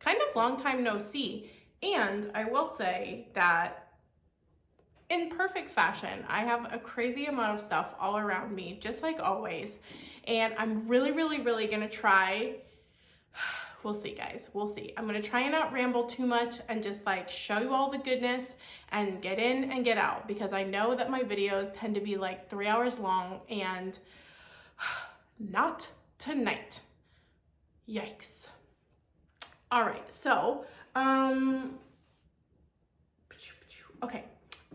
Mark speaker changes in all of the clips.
Speaker 1: kind of long time no see. And I will say that in perfect fashion, I have a crazy amount of stuff all around me, just like always. And I'm really gonna try, we'll see guys, we'll see. I'm gonna try and not ramble too much and just like show you all the goodness and get in and get out, because I know that my videos tend to be like 3 hours long, and not tonight. Yikes. All right, so, okay.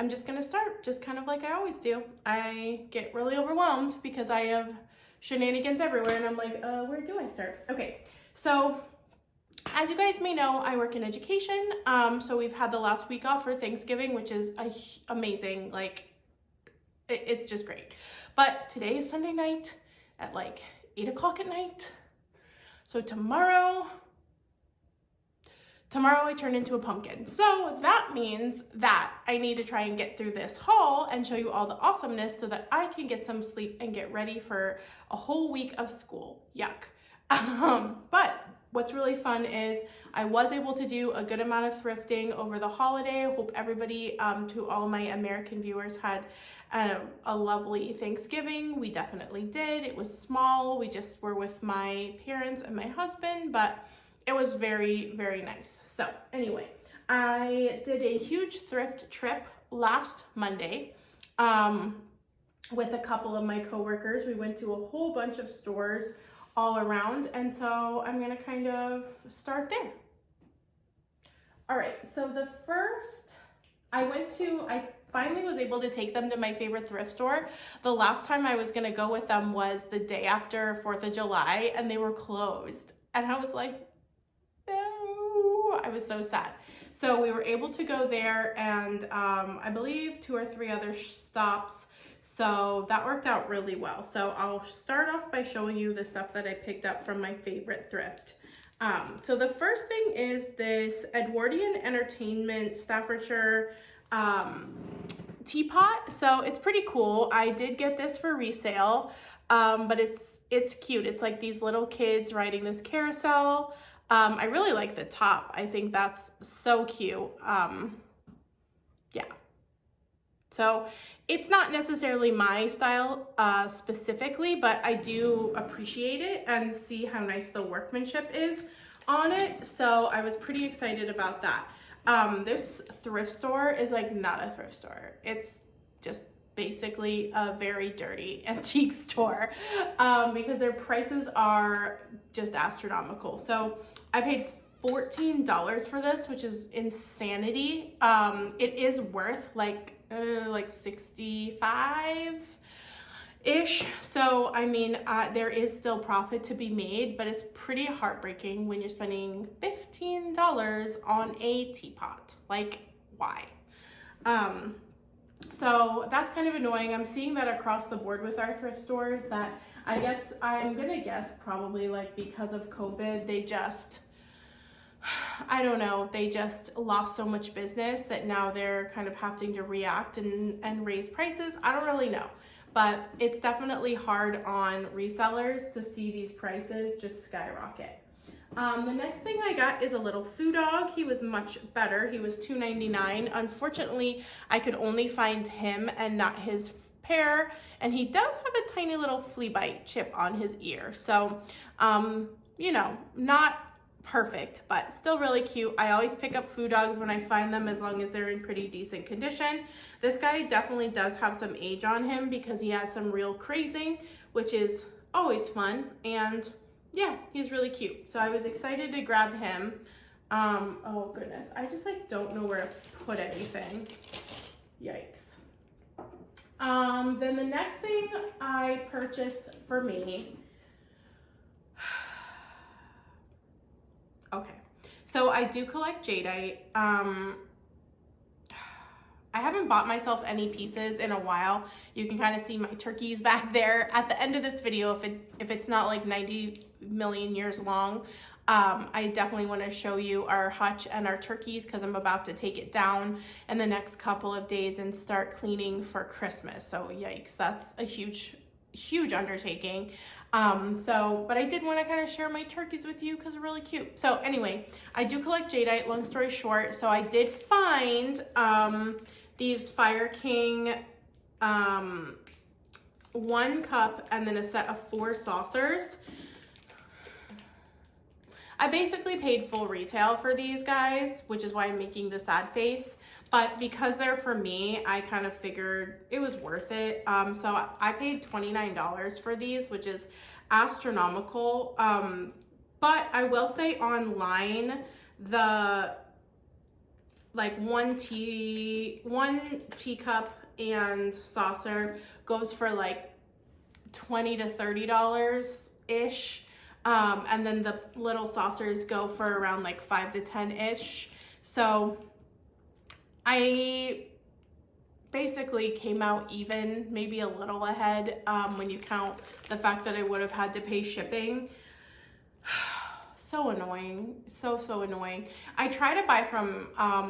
Speaker 1: I'm just gonna start just kind of like I always do. I get really overwhelmed because I have shenanigans everywhere, and I'm like, where do I start? Okay, so as you guys may know, I work in education. So we've had the last week off for Thanksgiving, which is amazing. Like, it's just great. But today is Sunday night at like 8 o'clock at night. So tomorrow I turn into a pumpkin. So that means that I need to try and get through this haul and show you all the awesomeness so that I can get some sleep and get ready for a whole week of school. Yuck. But what's really fun is I was able to do a good amount of thrifting over the holiday. I hope everybody, to all my American viewers, had a lovely Thanksgiving. We definitely did. It was small. We just were with my parents and my husband, but it was very nice. So anyway, I did a huge thrift trip last Monday with a couple of my coworkers. We went to a whole bunch of stores all around, and so I'm gonna kind of start there. All right, so the first I finally was able to take them to my favorite thrift store. The last time I was gonna go with them was the day after 4th of July, and they were closed. And I was like, no, I was so sad. So we were able to go there, and I believe 2 or 3 other stops. So that worked out really well. So I'll start off by showing you the stuff that I picked up from my favorite thrift. So the first thing is this Edwardian Entertainment Staffordshire teapot. So it's pretty cool. I did get this for resale, but it's cute. It's like these little kids riding this carousel. I really like the top. I think that's so cute. Yeah. So it's not necessarily my style specifically, but I do appreciate it and see how nice the workmanship is on it. So I was pretty excited about that. This thrift store is like not a thrift store. It's just basically a very dirty antique store because their prices are just astronomical. So I paid $14 for this, which is insanity. It is worth like 65-ish. So I mean, there is still profit to be made, but it's pretty heartbreaking when you're spending $15 on a teapot. Like, why? So that's kind of annoying. I'm seeing that across the board with our thrift stores, that I'm gonna guess probably like because of COVID, they just, I don't know, they just lost so much business that now they're kind of having to react and raise prices. I don't really know, but it's definitely hard on resellers to see these prices just skyrocket. The next thing I got is a little foo dog. He was much better. He was $2.99. Unfortunately, I could only find him and not his pair, and he does have a tiny little flea bite chip on his ear. So, you know, not perfect, but still really cute. I always pick up foo dogs when I find them, as long as they're in pretty decent condition. This guy definitely does have some age on him because he has some real crazing, which is always fun. And yeah, he's really cute. So I was excited to grab him. Oh goodness, I just like don't know where to put anything. Yikes. Then the next thing I purchased for me, okay, so I do collect jadeite. I haven't bought myself any pieces in a while. You can kind of see my turkeys back there at the end of this video. If it's not like 90 million years long, I definitely want to show you our hutch and our turkeys because I'm about to take it down in the next couple of days and start cleaning for Christmas. So yikes, that's a huge undertaking. But I did want to kind of share my turkeys with you because they're really cute. So anyway, I do collect jadeite, long story short. So I did find these Fire King 1 cup and then a set of 4 saucers. I basically paid full retail for these guys, which is why I'm making the sad face. But because they're for me, I kind of figured it was worth it. So I paid $29 for these, which is astronomical. But I will say online, the like one teacup and saucer goes for like $20 to $30 ish. And then the little saucers go for around like 5 to 10 ish. So I basically came out even, maybe a little ahead when you count the fact that I would have had to pay shipping. So annoying, so annoying. I try to buy from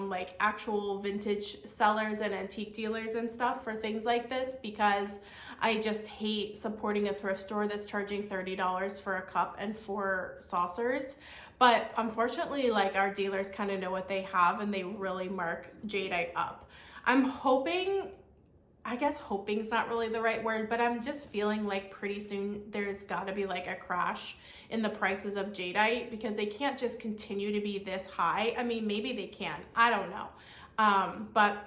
Speaker 1: like actual vintage sellers and antique dealers and stuff for things like this because I just hate supporting a thrift store that's charging $30 for a cup and 4 saucers. But unfortunately, like our dealers kind of know what they have and they really mark jadeite up. I'm hoping, I guess hoping's not really the right word, but I'm just feeling like pretty soon there's got to be like a crash in the prices of jadeite because they can't just continue to be this high. I mean, maybe they can, I don't know. But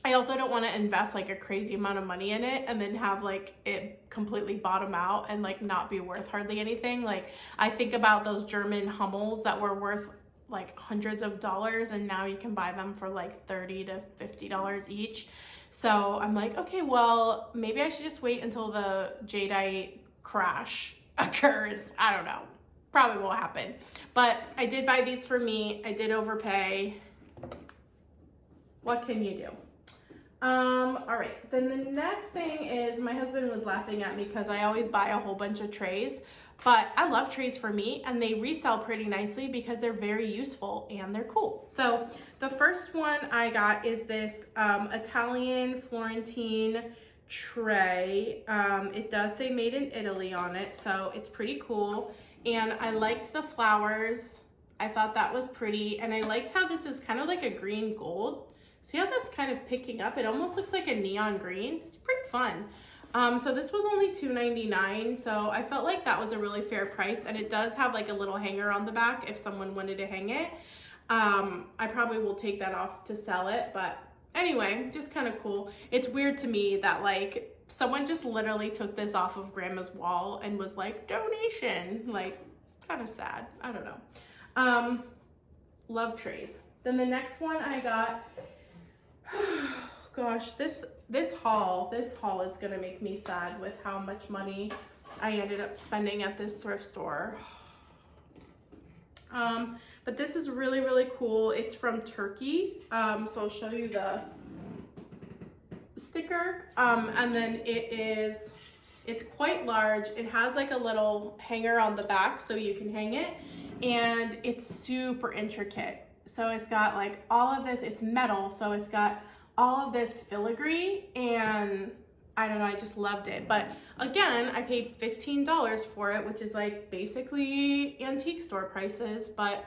Speaker 1: I also don't want to invest like a crazy amount of money in it and then have like it completely bottom out and like not be worth hardly anything. Like I think about those German Hymnals that were worth like hundreds of dollars and now you can buy them for like $30 to $50 each. So I'm like, okay, well, maybe I should just wait until the jadeite crash occurs. I don't know. Probably won't happen. But I did buy these for me. I did overpay. What can you do? All right, then the next thing is my husband was laughing at me because I always buy a whole bunch of trays, but I love trays for me and they resell pretty nicely because they're very useful and they're cool. So the first one I got is this Italian Florentine tray. It does say made in Italy on it, so it's pretty cool. And I liked the flowers. I thought that was pretty. And I liked how this is kind of like a green gold. See how that's kind of picking up? It almost looks like a neon green. It's pretty fun. So this was only $2.99, so I felt like that was a really fair price, and it does have like a little hanger on the back if someone wanted to hang it. I probably will take that off to sell it, but anyway, just kind of cool. It's weird to me that like someone just literally took this off of grandma's wall and was like, donation. Like, kind of sad. I don't know. Love trays. Then the next one I got, gosh, this haul is gonna make me sad with how much money I ended up spending at this thrift store. But this is really, really cool. It's from Turkey. So I'll show you the sticker. And then it's quite large. It has like a little hanger on the back so you can hang it. And it's super intricate. So it's got like all of this, it's metal. So it's got all of this filigree and I don't know, I just loved it. But again, I paid $15 for it, which is like basically antique store prices, but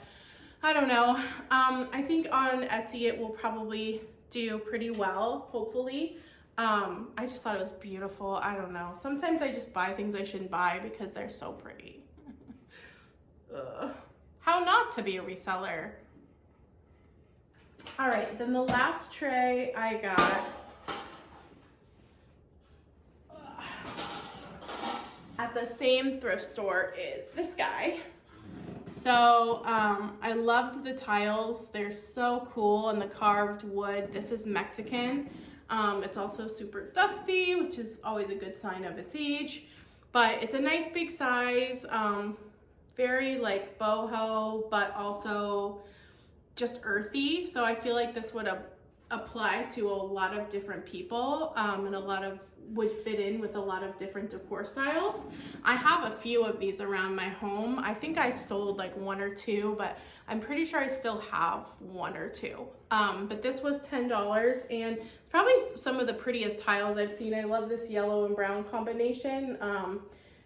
Speaker 1: I don't know. I think on Etsy it will probably do pretty well, hopefully. I just thought it was beautiful. I don't know. Sometimes I just buy things I shouldn't buy because they're so pretty. How not to be a reseller? All right, then the last tray I got at the same thrift store is this guy. So I loved the tiles. They're so cool, and the carved wood. This is Mexican. It's also super dusty, which is always a good sign of its age, but it's a nice big size, very like boho, but also just earthy. So I feel like this would apply to a lot of different people, and would fit in with a lot of different decor styles. I have a few of these around my home. I think I sold like 1 or 2, but I'm pretty sure I still have 1 or 2. But this was $10, and it's probably some of the prettiest tiles I've seen. I love this yellow and brown combination.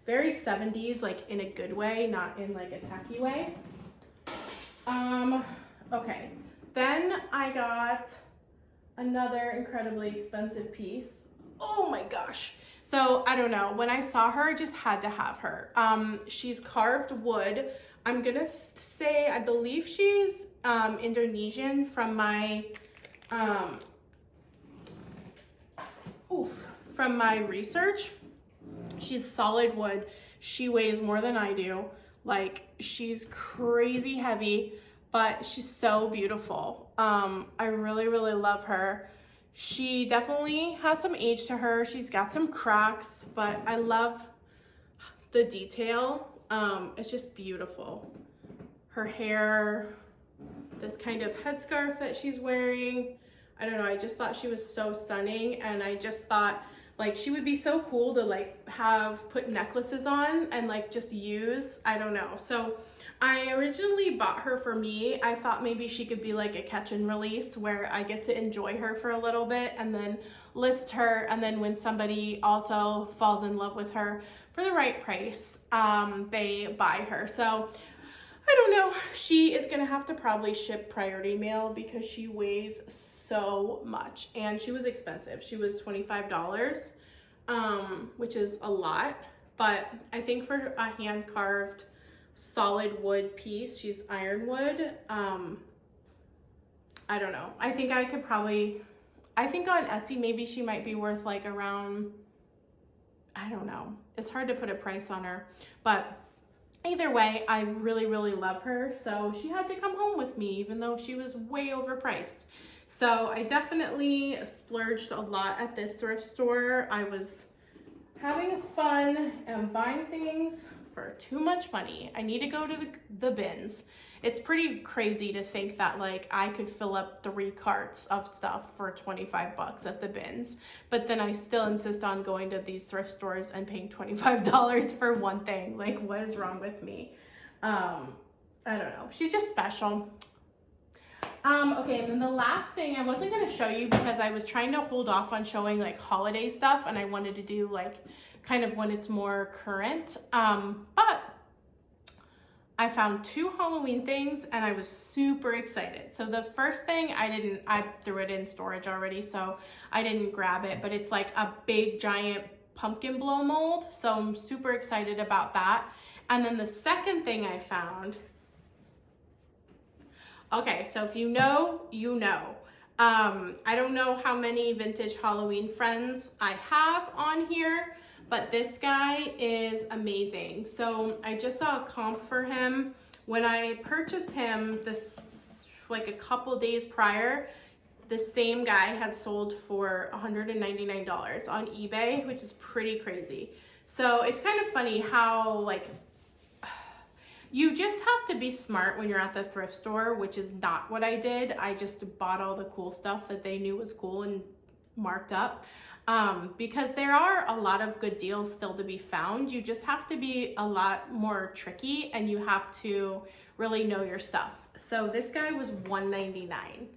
Speaker 1: Very 70s, like in a good way, not in like a tacky way. Okay, then I got another incredibly expensive piece. Oh my gosh. So I don't know, when I saw her, I just had to have her. She's carved wood. I'm gonna say, I believe she's Indonesian from my, from my research. She's solid wood. She weighs more than I do. Like, she's crazy heavy, but she's so beautiful. I really, really love her. She definitely has some age to her. She's got some cracks, but I love the detail. It's just beautiful. Her hair, this kind of headscarf that she's wearing. I don't know, I just thought she was so stunning, and I just thought like she would be so cool to like have put necklaces on and like just use. I don't know. So I originally bought her for me. I thought maybe she could be like a catch and release where I get to enjoy her for a little bit and then list her, and then when somebody also falls in love with her for the right price, they buy her. So I don't know, she is gonna have to probably ship priority mail because she weighs so much, and she was expensive. She was $25, which is a lot, but I think for a hand carved solid wood piece, she's ironwood. I don't know. I think I could probably, I think on Etsy, maybe she might be worth like around, I don't know. It's hard to put a price on her, but either way, I really, really love her. So she had to come home with me, even though she was way overpriced. So I definitely splurged a lot at this thrift store. I was having fun and buying things for too much money. I need to go to the bins. It's pretty crazy to think that like I could fill up 3 carts of stuff for 25 bucks at the bins, but then I still insist on going to these thrift stores and paying $25 for one thing. Like, what is wrong with me? I don't know. She's just special. Okay, and then the last thing I wasn't going to show you because I was trying to hold off on showing like holiday stuff, and I wanted to do like kind of when it's more current. But I found 2 Halloween things and I was super excited. So the first thing I threw it in storage already, so I didn't grab it, but it's like a big giant pumpkin blow mold. So I'm super excited about that. And then the second thing I found, okay, so if you know, you know. I don't know how many vintage Halloween friends I have on here, but this guy is amazing. So I just saw a comp for him. When I purchased him this like a couple days prior, the same guy had sold for $199 on eBay, which is pretty crazy. So it's kind of funny how like you just have to be smart when you're at the thrift store, which is not what I did. I just bought all the cool stuff that they knew was cool and marked up. Because there are a lot of good deals still to be found. You just have to be a lot more tricky and you have to really know your stuff. So this guy was $199.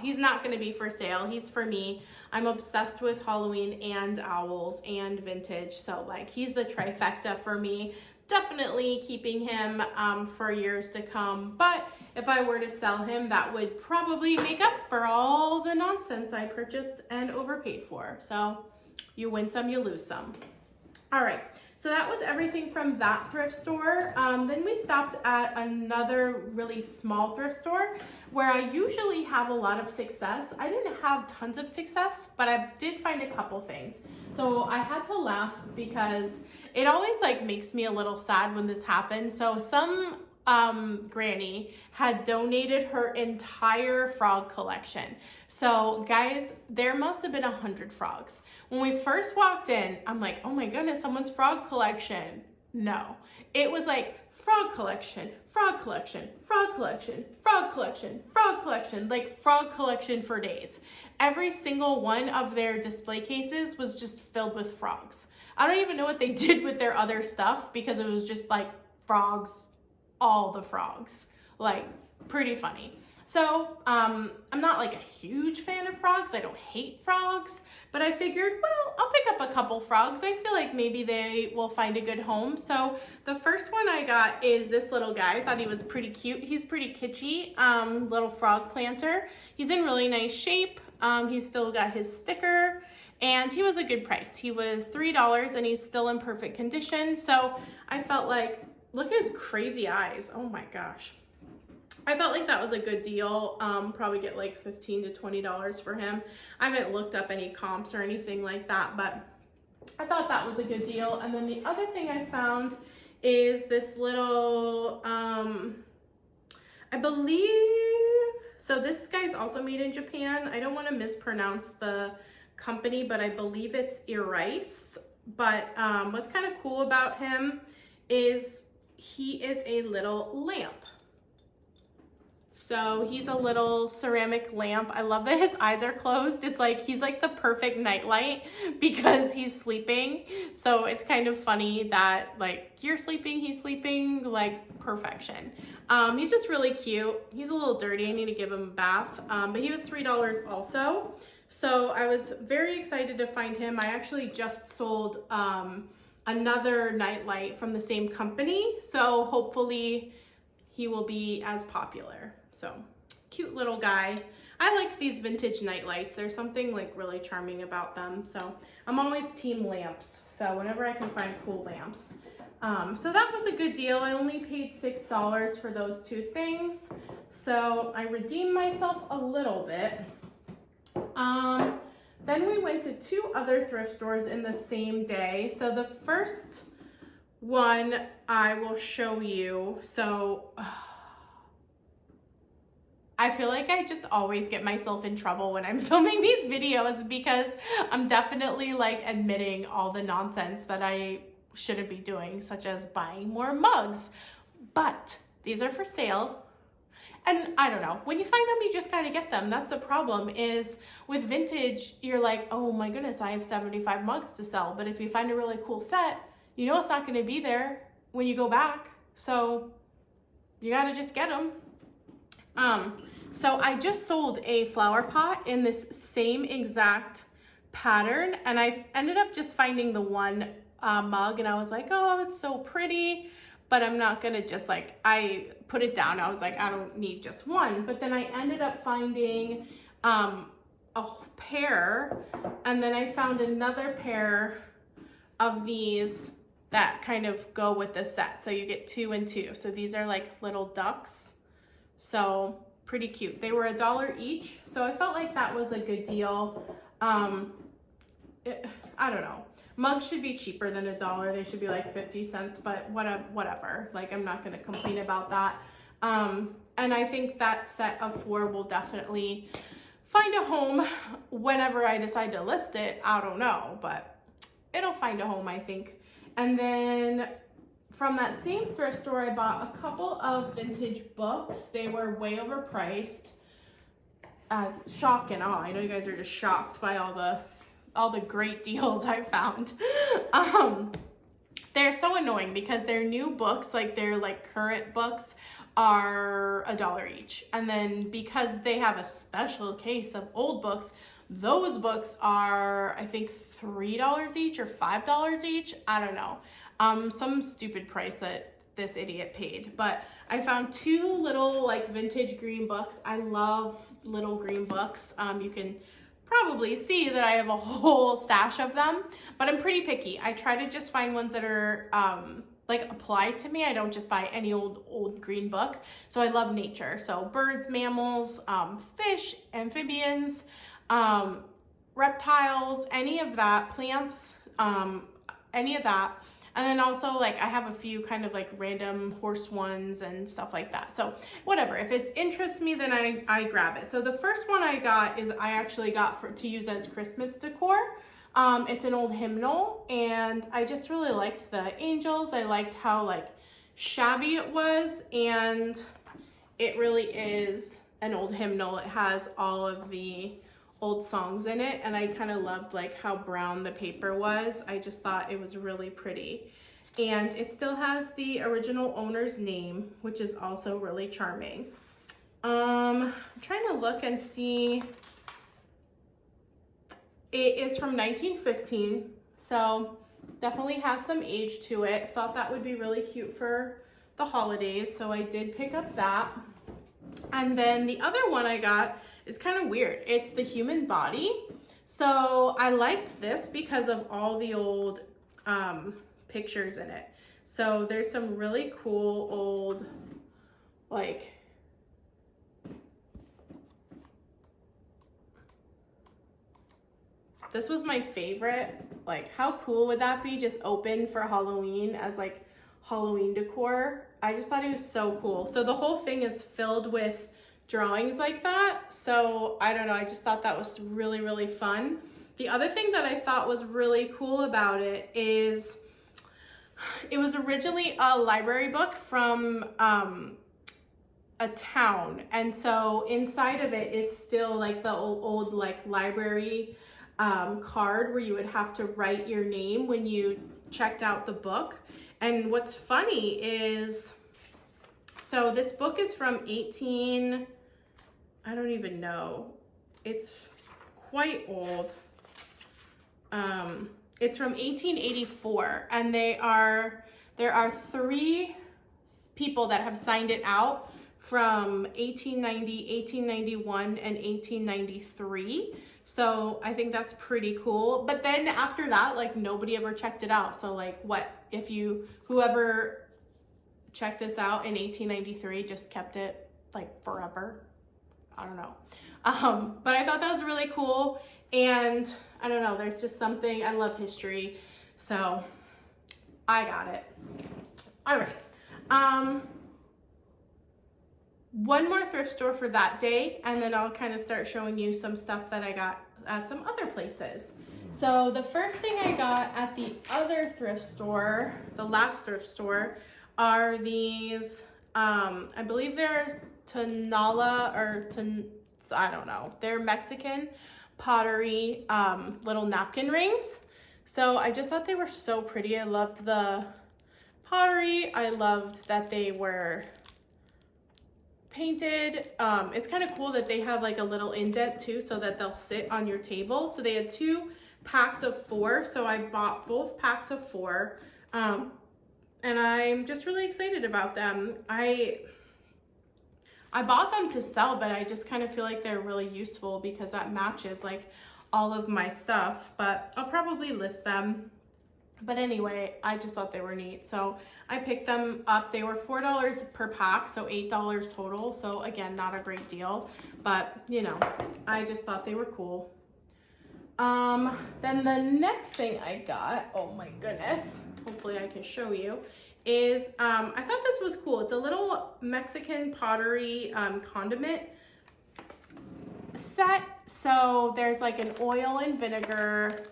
Speaker 1: He's not going to be for sale. He's for me. I'm obsessed with Halloween and owls and vintage. So like he's the trifecta for me. Definitely keeping him for years to come. But if I were to sell him, that would probably make up for all the nonsense I purchased and overpaid for. So you win some, you lose some. All right, so that was everything from that thrift store. Then we stopped at another really small thrift store where I usually have a lot of success. I didn't have tons of success, but I did find a couple things. So I had to laugh because it always like makes me a little sad when this happens. So some granny had donated her entire frog collection. So guys, there must have been 100 frogs. When we first walked in, I'm like, oh my goodness, someone's frog collection. No, it was like frog collection, frog collection, frog collection, frog collection, frog collection, like frog collection for days. Every single one of their display cases was just filled with frogs. I don't even know what they did with their other stuff because it was just like frogs, all the frogs, like pretty funny. So I'm not like a huge fan of frogs. I don't hate frogs, but I figured, well, I'll pick up a couple frogs. I feel like maybe they will find a good home. So the first one I got is this little guy. I thought he was pretty cute. He's pretty kitschy, little frog planter. He's in really nice shape. He's still got his sticker, and he was a good price. He was $3 and he's still in perfect condition. So I felt like, look at his crazy eyes. Oh my gosh. I felt like that was a good deal. Probably get like $15 to $20 for him. I haven't looked up any comps or anything like that, but I thought that was a good deal. And then the other thing I found is this little, I believe, so this guy's also made in Japan. I don't want to mispronounce the company, but I believe it's Erice. But what's kind of cool about him is he is a little lamp. So he's a little ceramic lamp. I love that his eyes are closed. It's like he's like the perfect nightlight because he's sleeping. So it's kind of funny that like you're sleeping, he's sleeping, like perfection. He's just really cute. He's a little dirty. I need to give him a bath. But he was $3 also. So I was very excited to find him. I actually just sold another nightlight from the same company. So hopefully he will be as popular. So cute little guy. I like these vintage night lights. There's something like really charming about them. So I'm always team lamps. So whenever I can find cool lamps. So that was a good deal. I only paid $6 for those two things. So I redeemed myself a little bit. Then we went to two other thrift stores in the same day. So the first one I will show you. So I feel like I just always get myself in trouble when I'm filming these videos because I'm definitely like admitting all the nonsense that I shouldn't be doing, such as buying more mugs. But these are for sale. And I don't know, when you find them, you just kind of get them. That's the problem is with vintage, you're like, oh my goodness, I have 75 mugs to sell. But if you find a really cool set, you know it's not going to be there when you go back. So you got to just get them. So I just sold a flower pot in this same exact pattern. And I ended up just finding the one mug. And I was like, oh, it's so pretty. But I'm not going to just like, I put it down. I was like, I don't need just one. But then I ended up finding a pair. And then I found another pair of these that kind of go with the set. So you get 2 and 2. So these are like little ducks. So pretty cute. They were $1 each. So I felt like that was a good deal. I don't know. Mugs should be cheaper than $1. They should be like 50 cents, but whatever. Like I'm not going to complain about that. And I think that set of 4 will definitely find a home whenever I decide to list it. I don't know, but it'll find a home, I think. And then from that same thrift store, I bought a couple of vintage books. They were way overpriced. As shock and awe. I know you guys are just shocked by all the great deals I found. They're so annoying because their new books, like their like current books, are $1 each. And then because they have a special case of old books, those books are, I think, $3 each or $5 each. I don't know. Some stupid price that this idiot paid. But I found 2 little like vintage green books. I love little green books. You can probably see that I have a whole stash of them, but I'm pretty picky. I try to just find ones that are like applied to me. I don't just buy any old green book. So I love nature. So birds, mammals, fish, amphibians, reptiles, any of that, plants, any of that. And then also like I have a few kind of like random horse ones and stuff like that. So whatever, if it interests me, then I grab it. So the first one I got is I actually got to use as Christmas decor. It's an old hymnal and I just really liked the angels. I liked how like shabby it was, and it really is an old hymnal. It has all of the old songs in it, and I kind of loved like how brown the paper was. I just thought it was really pretty, and it still has the original owner's name, which is also really charming. I'm trying to look and see. It is from 1915, so definitely has some age to it. Thought that would be really cute for the holidays, so I did pick up that. And then the other one I got is kind of weird. It's the human body. So I liked this because of all the old pictures in it. So there's some really cool old, like, this was my favorite. Like, how cool would that be? Just open for Halloween as like Halloween decor. I just thought it was so cool. So the whole thing is filled with drawings like that. So I don't know, I just thought that was really, really fun. The other thing that I thought was really cool about it is it was originally a library book from a town. And so inside of it is still like the old like library card where you would have to write your name when you checked out the book. And what's funny is, so this book is from I don't even know. It's quite old. It's from 1884, and there are 3 people that have signed it out from 1890, 1891, and 1893. So I think that's pretty cool. But then after that, like, nobody ever checked it out. So like, what if whoever checked this out in 1893 just kept it like forever? I don't know. But I thought that was really cool. And I don't know, there's just something, I love history. So I got it. All right. One more thrift store for that day, and then I'll kind of start showing you some stuff that I got at some other places. So the first thing I got at the other thrift store, the last thrift store, are these, I believe they're Tonala or I don't know. They're Mexican pottery little napkin rings. So I just thought they were so pretty. I loved the pottery. I loved that they were painted. It's kind of cool that they have like a little indent too, so that they'll sit on your table. So they had 2 packs of 4, so I bought both packs of 4, and I'm just really excited about them. I bought them to sell, but I just kind of feel like they're really useful because that matches like all of my stuff, but I'll probably list them. But anyway, I just thought they were neat. So I picked them up. They were $4 per pack, so $8 total. So again, not a great deal, but you know, I just thought they were cool. Then the next thing I got, oh my goodness, hopefully I can show you, is I thought this was cool. It's a little Mexican pottery condiment set. So there's like an oil and vinegar.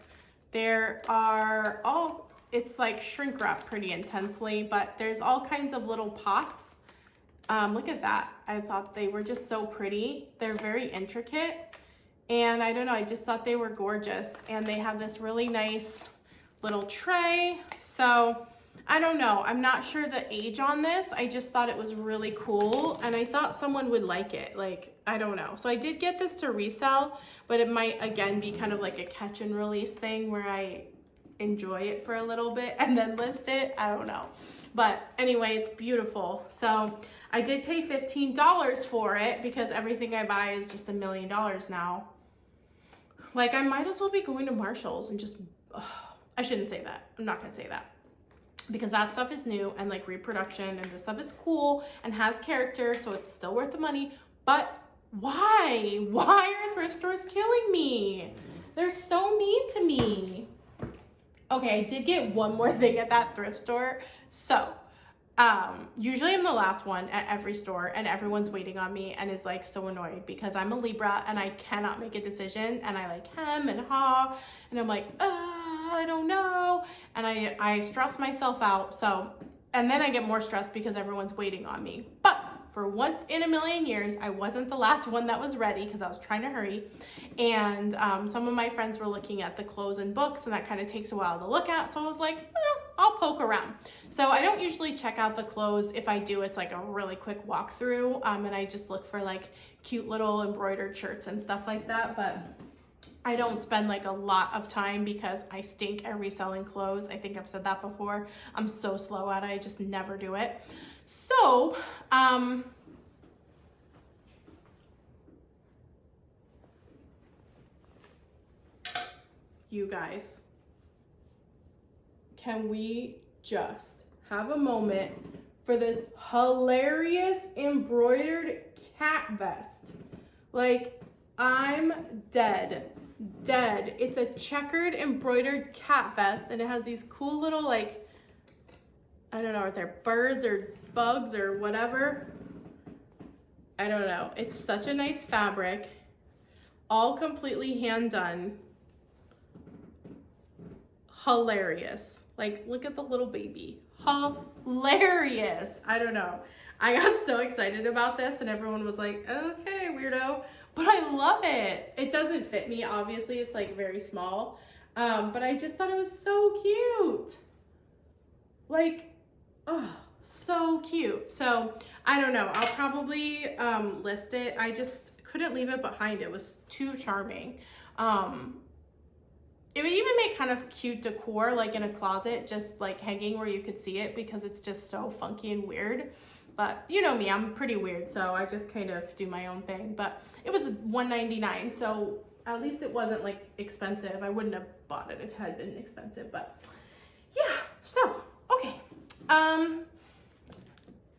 Speaker 1: There are it's like shrink wrapped pretty intensely, but there's all kinds of little pots. Look at that. I thought they were just so pretty. They're very intricate. And I don't know, I just thought they were gorgeous. And they have this really nice little tray. So I don't know, I'm not sure the age on this. I just thought it was really cool, and I thought someone would like it. Like, I don't know. So I did get this to resell, but it might again be kind of like a catch and release thing where I enjoy it for a little bit and then list it. I don't know. But anyway, it's beautiful. So I did pay $15 for it because everything I buy is just $1 million now. Like, I might as well be going to Marshall's and just, I shouldn't say that. I'm not gonna say that, because that stuff is new and like reproduction, and this stuff is cool and has character, so it's still worth the money. But why are thrift stores killing me? They're so mean to me. Okay, I did get one more thing at that thrift store. So usually I'm the last one at every store, and everyone's waiting on me and is like so annoyed because I'm a Libra and I cannot make a decision, and I like hem and haw, and I'm like, I don't know, and I stress myself out. So, and then I get more stressed because everyone's waiting on me. But for once in a million years, I wasn't the last one that was ready because I was trying to hurry. And some of my friends were looking at the clothes and books, and that kind of takes a while to look at. So I was like, I'll poke around. So I don't usually check out the clothes. If I do, it's like a really quick walkthrough, and I just look for like cute little embroidered shirts and stuff like that. But I don't spend like a lot of time because I stink at reselling clothes. I think I've said that before. I'm so slow at it. I just never do it. So, you guys, can we just have a moment for this hilarious embroidered cat vest? Like, I'm dead. It's a checkered embroidered cat vest, and it has these cool little, like, I don't know if they're birds or bugs or whatever. I don't know. It's such a nice fabric, all completely hand done. Hilarious. Like, look at the little baby. Hilarious. I don't know. I got so excited about this and everyone was like, okay, weirdo. But I love it. It doesn't fit me, obviously. It's like very small. But I just thought it was so cute. Like, oh, so cute. So I don't know. I'll probably list it. I just couldn't leave it behind. It was too charming. It would even make kind of cute decor, like in a closet, just like hanging where you could see it because it's just so funky and weird. But you know me, I'm pretty weird, so I just kind of do my own thing. But it was $1.99, so at least it wasn't like expensive. I wouldn't have bought it if it had been expensive, but yeah, so, okay. All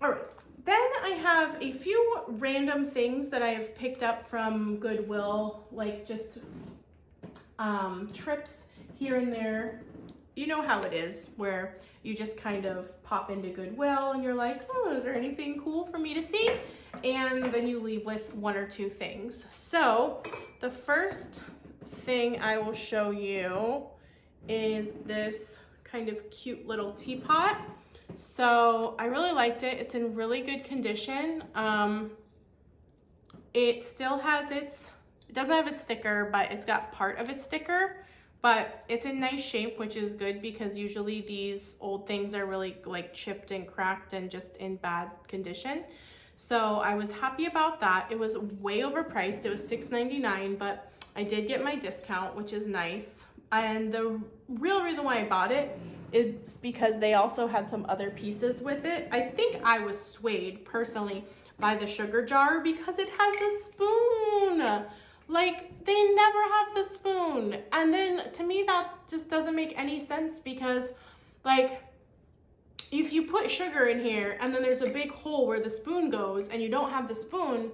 Speaker 1: right. Then I have a few random things that I have picked up from Goodwill, like just trips here and there. You know how it is, where you just kind of pop into Goodwill and you're like, oh, is there anything cool for me to see? And then you leave with one or two things. So the first thing I will show you is this kind of cute little teapot. So I really liked it. It's in really good condition. It still has it doesn't have its sticker, but it's got part of its sticker, but it's in nice shape, which is good because usually these old things are really like chipped and cracked and just in bad condition. So I was happy about that. It was way overpriced. It was $6.99, but I did get my discount, which is nice. And the real reason why I bought it is because they also had some other pieces with it. I think I was swayed personally by the sugar jar because it has a spoon. Like, they never have the spoon. And then to me, that just doesn't make any sense because, like, if you put sugar in here and then there's a big hole where the spoon goes and you don't have the spoon,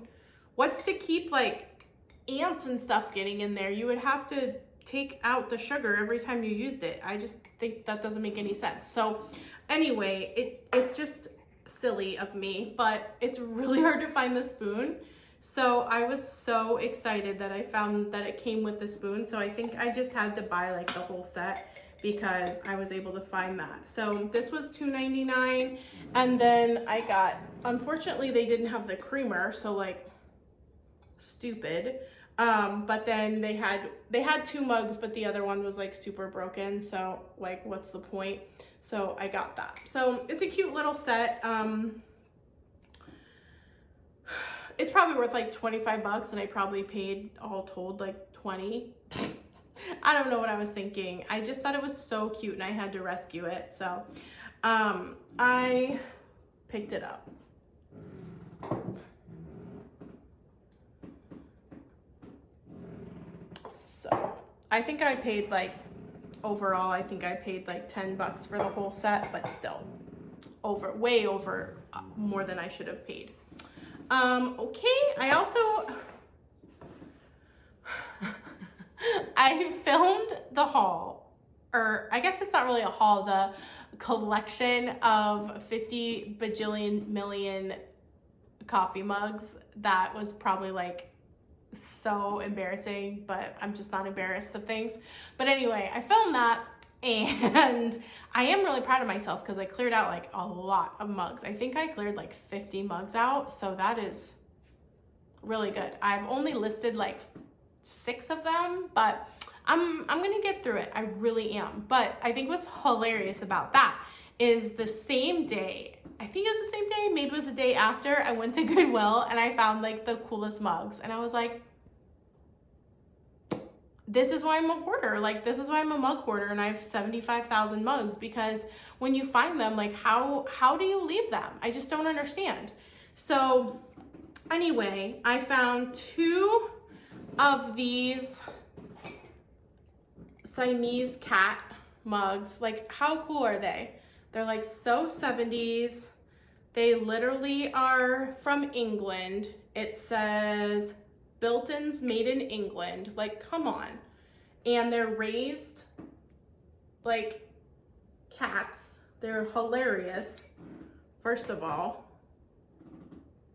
Speaker 1: what's to keep, like, ants and stuff getting in there? You would have to take out the sugar every time you used it. I just think that doesn't make any sense. So anyway, it's just silly of me, but it's really hard to find the spoon. So I was so excited that I found that it came with the spoon. So I think I just had to buy like the whole set because I was able to find that. So this was $2.99. And then I got, unfortunately they didn't have the creamer. So like, stupid. But then they had two mugs, but the other one was like super broken. So like, what's the point? So I got that. So it's a cute little set. It's probably worth like 25 bucks and I probably paid all told like 20. I don't know what I was thinking. I just thought it was so cute and I had to rescue it. So I picked it up. So I think I paid like, overall, I think I paid like 10 bucks for the whole set, but still way over more than I should have paid. Okay, I also, I filmed the haul, or I guess it's not really a haul, the collection of 50 bajillion million coffee mugs. That was probably like so embarrassing, but I'm just not embarrassed of things. But anyway, I filmed that. And I am really proud of myself because I cleared out like a lot of mugs. I think I cleared like 50 mugs out. So that is really good. I've only listed like 6 of them, but I'm gonna get through it. I really am. But I think what's hilarious about that is the same day, I think it was the same day, maybe it was the day after, I went to Goodwill and I found like the coolest mugs. And I was like, this is why I'm a hoarder. Like, this is why I'm a mug hoarder, and I have 75,000 mugs, because when you find them, like, how do you leave them? I just don't understand. So anyway, I found 2 of these Siamese Cat Mugs. Like, how cool are they? They're like so 70s. They literally are from England. It says Bookends made in England. Like, come on. And they're raised like cats. They're hilarious. First of all,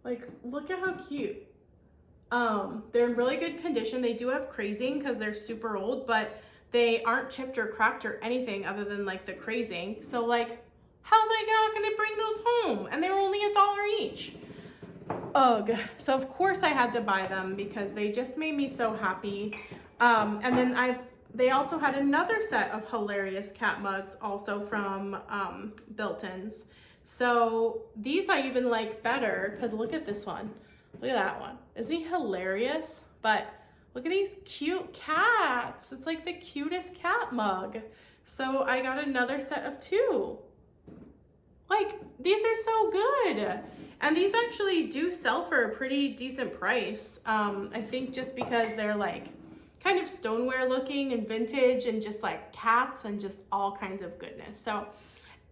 Speaker 1: like, look at how cute. They're in really good condition. They do have crazing because they're super old, but they aren't chipped or cracked or anything other than like the crazing. So like, how's I not gonna bring those home? And they were only $1 each. Ugh. So of course I had to buy them because they just made me so happy. And then they also had another set of hilarious cat mugs also from Bookends. So these I even like better because look at this one. Look at that one. Isn't he hilarious? But look at these cute cats. It's like the cutest cat mug. So I got another set of 2. Like, these are so good. And these actually do sell for a pretty decent price. I think just because they're like kind of stoneware looking and vintage and just like cats and just all kinds of goodness. So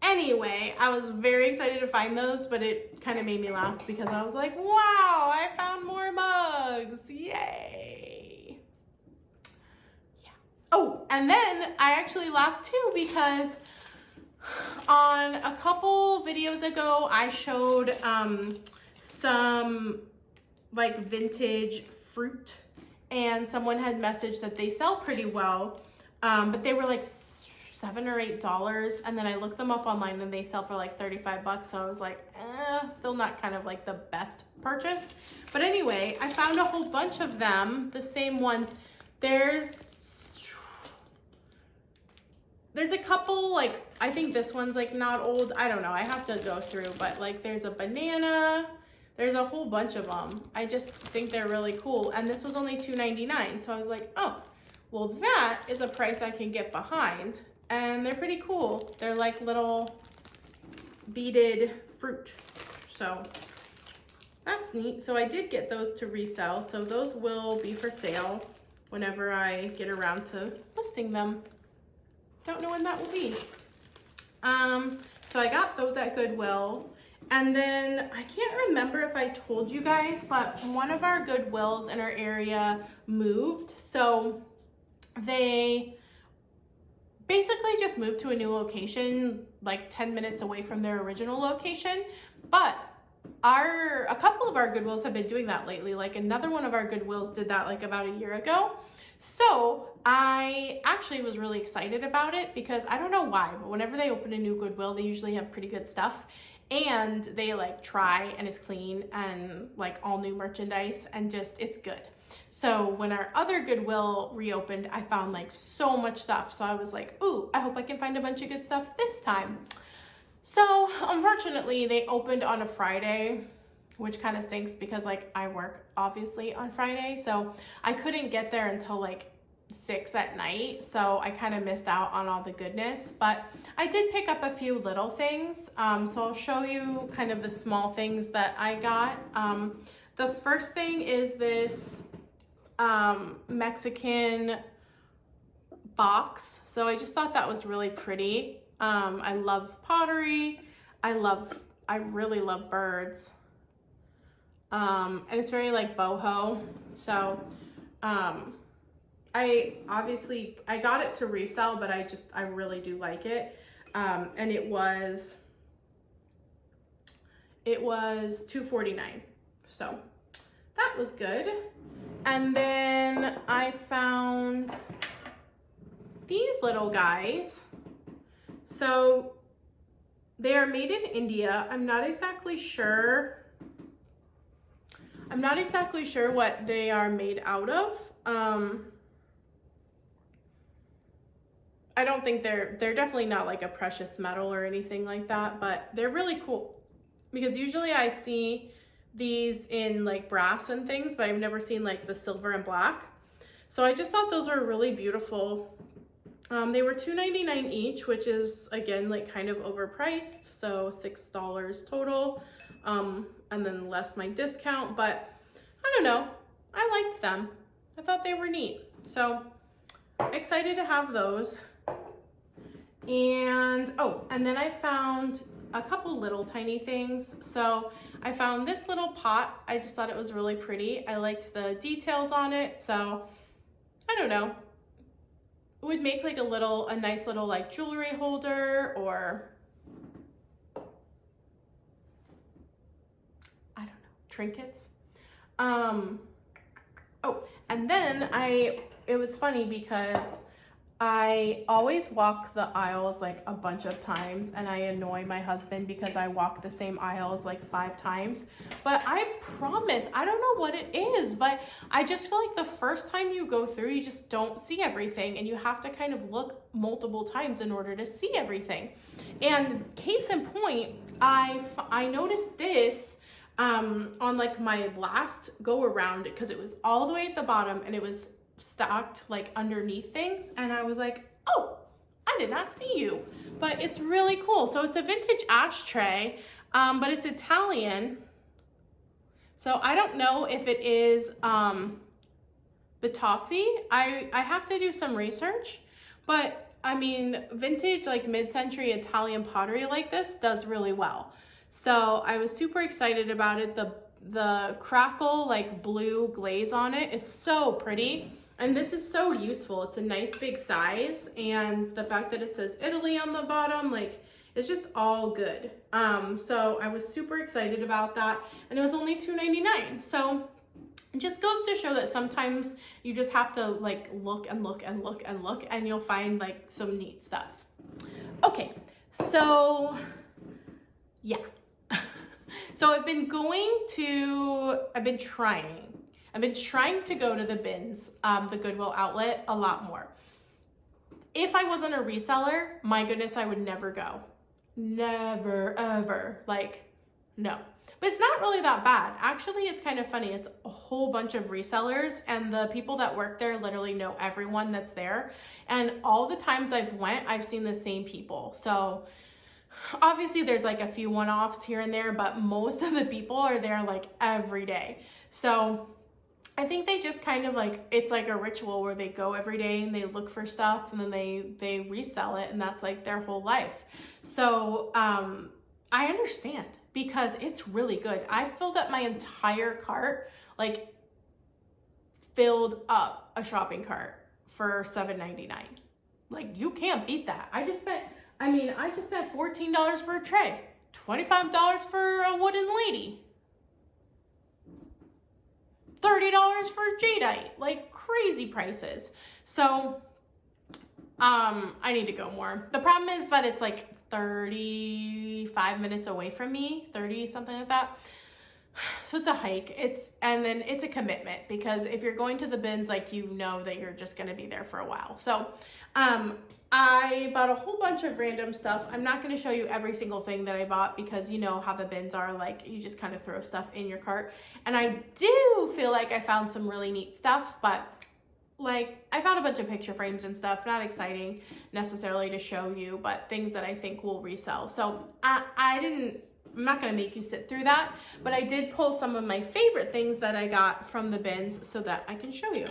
Speaker 1: anyway, I was very excited to find those, but it kind of made me laugh because I was like, wow, I found more mugs. Yay. Yeah. Oh, and then I actually laughed too because on a couple videos ago, I showed some like vintage fruit, and someone had messaged that they sell pretty well, but they were like $7 or $8, and then I looked them up online and they sell for like 35 bucks. So I was like, still not kind of like the best purchase. But anyway, I found a whole bunch of them, the same ones. There's a couple, like, I think this one's like not old. I don't know. I have to go through, but like there's a banana. There's a whole bunch of them. I just think they're really cool. And this was only $2.99. So I was like, oh, well, that is a price I can get behind. And they're pretty cool. They're like little beaded fruit. So that's neat. So I did get those to resell. So those will be for sale whenever I get around to listing them. Don't know when that will be. So I got those at Goodwill. And then I can't remember if I told you guys, but one of our Goodwills in our area moved. So they basically just moved to a new location, like 10 minutes away from their original location. But a couple of our Goodwills have been doing that lately. Like another one of our Goodwills did that like about a year ago. So I actually was really excited about it because I don't know why, but whenever they open a new Goodwill, they usually have pretty good stuff. And they like try and it's clean and like all new merchandise and just it's good. So when our other Goodwill reopened, I found like so much stuff. So I was like, ooh, I hope I can find a bunch of good stuff this time. So unfortunately they opened on a Friday, which kind of stinks because like I work obviously on Friday. So I couldn't get there until like 6 at night. So I kind of missed out on all the goodness, but I did pick up a few little things. So I'll show you kind of the small things that I got. The first thing is this Mexican box. So I just thought that was really pretty. I love pottery. I really love birds. And it's very like boho. So, I got it to resell, but I really do like it. And it was $2.49. So that was good. And then I found these little guys. So they are made in India. I'm not exactly sure what they are made out of. I don't think they're definitely not like a precious metal or anything like that, but they're really cool because usually I see these in like brass and things, but I've never seen like the silver and black. So I just thought those were really beautiful. They were $2.99 each, which is again like kind of overpriced, so $6 total, and then less my discount. But I don't know, I liked them. I thought they were neat, so excited to have those. And oh, and then I found a couple little tiny things. So I found this little pot. I just thought it was really pretty. I liked the details on it, so I don't know. It would make like a nice little like jewelry holder, or I don't know, trinkets. Oh, and then it was funny because I always walk the aisles like a bunch of times, and I annoy my husband because I walk the same aisles like 5 times. But I promise, I don't know what it is, but I just feel like the first time you go through, you just don't see everything, and you have to kind of look multiple times in order to see everything. And case in point, I noticed this on like my last go around, because it was all the way at the bottom and it was stocked like underneath things, and I was like, oh, I did not see you. But it's really cool. So it's a vintage ashtray, but it's Italian, so I don't know if it is Batassi. I have to do some research, but I mean, vintage like mid-century Italian pottery like this does really well. So I was super excited about it. The crackle like blue glaze on it is so pretty. And this is so useful. It's a nice big size, and the fact that it says Italy on the bottom, like, it's just all good. So I was super excited about that, and it was only $2.99. So it just goes to show that sometimes you just have to like look and look and look and look, and you'll find like some neat stuff. Okay, so yeah. So I've been trying to go to the bins, the Goodwill outlet, a lot more. If I wasn't a reseller, my goodness, I would never go. Never, ever. Like, no. But it's not really that bad. Actually, it's kind of funny. It's a whole bunch of resellers, and the people that work there literally know everyone that's there. And all the times I've seen the same people. So obviously there's like a few one-offs here and there, but most of the people are there like every day. So I think they just kind of like, it's like a ritual where they go every day and they look for stuff, and then they resell it, and that's like their whole life. So I understand, because it's really good. I filled up my entire cart, like filled up a shopping cart for $7.99. Like, you can't beat that. I just spent $14 for a tray, $25 for a wooden lady, $30 for jadeite, like crazy prices. So I need to go more. The problem is that it's like 35 minutes away from me, 30, something like that. So it's a hike. And then it's a commitment, because if you're going to the bins, like, you know that you're just going to be there for a while. So I bought a whole bunch of random stuff. I'm not going to show you every single thing that I bought, because you know how the bins are, like, you just kind of throw stuff in your cart. And I do feel like I found some really neat stuff, but like, I found a bunch of picture frames and stuff, not exciting necessarily to show you, but things that I think will resell. So I'm not going to make you sit through that, but I did pull some of my favorite things that I got from the bins so that I can show you.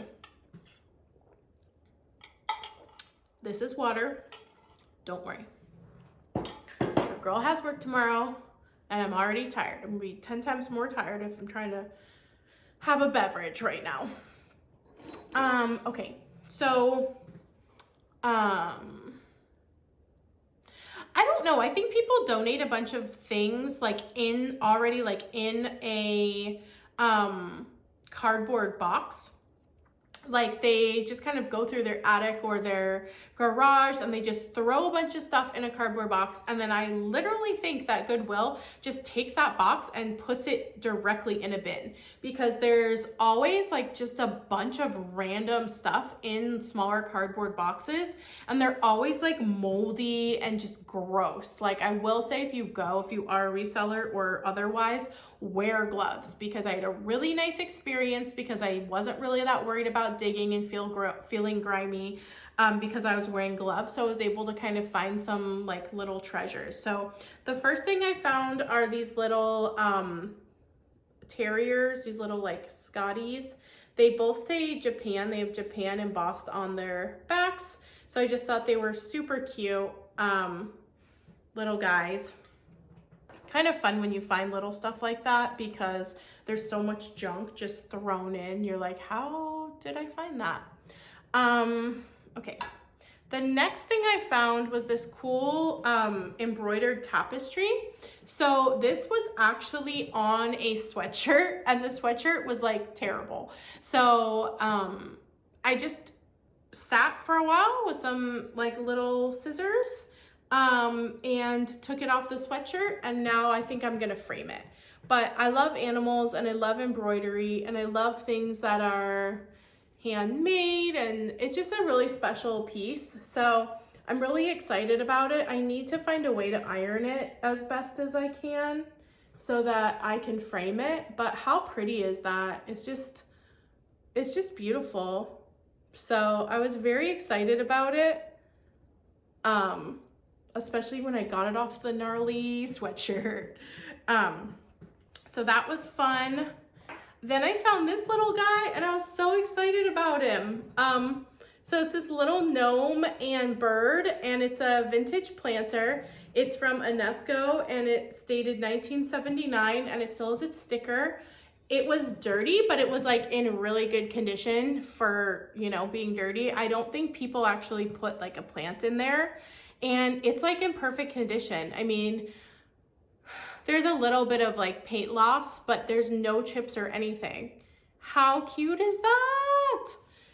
Speaker 1: This is water. Don't worry. The girl has work tomorrow, and I'm already tired. I'm going to be 10 times more tired if I'm trying to have a beverage right now. Okay, so, I don't know. I think people donate a bunch of things like in a cardboard box. like they just kind of go through their attic or their garage and they just throw a bunch of stuff in a cardboard box. And then I literally think that Goodwill just takes that box and puts it directly in a bin, because there's always like just a bunch of random stuff in smaller cardboard boxes, and they're always like moldy and just gross. Like, I will say, if you are a reseller or otherwise, wear gloves, because I had a really nice experience, because I wasn't really that worried about digging and feeling grimy, because I was wearing gloves. So I was able to kind of find some like little treasures. So the first thing I found are these little terriers, these little like Scotties. They both say Japan. They have Japan embossed on their backs. So I just thought they were super cute little guys. Kind of fun when you find little stuff like that, because there's so much junk just thrown in. You're like, how did I find that? Okay. The next thing I found was this cool embroidered tapestry. So this was actually on a sweatshirt, and the sweatshirt was like terrible. So I just sat for a while with some like little scissors and took it off the sweatshirt, and now I think I'm gonna frame it. But I love animals, and I love embroidery, and I love things that are handmade, and it's just a really special piece. So I'm really excited about it. I need to find a way to iron it as best as I can so that I can frame it. But how pretty is that? It's just beautiful. So I was very excited about it. Especially when I got it off the gnarly sweatshirt. So that was fun. Then I found this little guy, and I was so excited about him. So it's this little gnome and bird, and it's a vintage planter. It's from UNESCO, and it stated 1979, and it still has its sticker. It was dirty, but it was like in really good condition for, you know, being dirty. I don't think people actually put like a plant in there. And it's like in perfect condition. I mean, there's a little bit of like paint loss, but there's no chips or anything. How cute is that?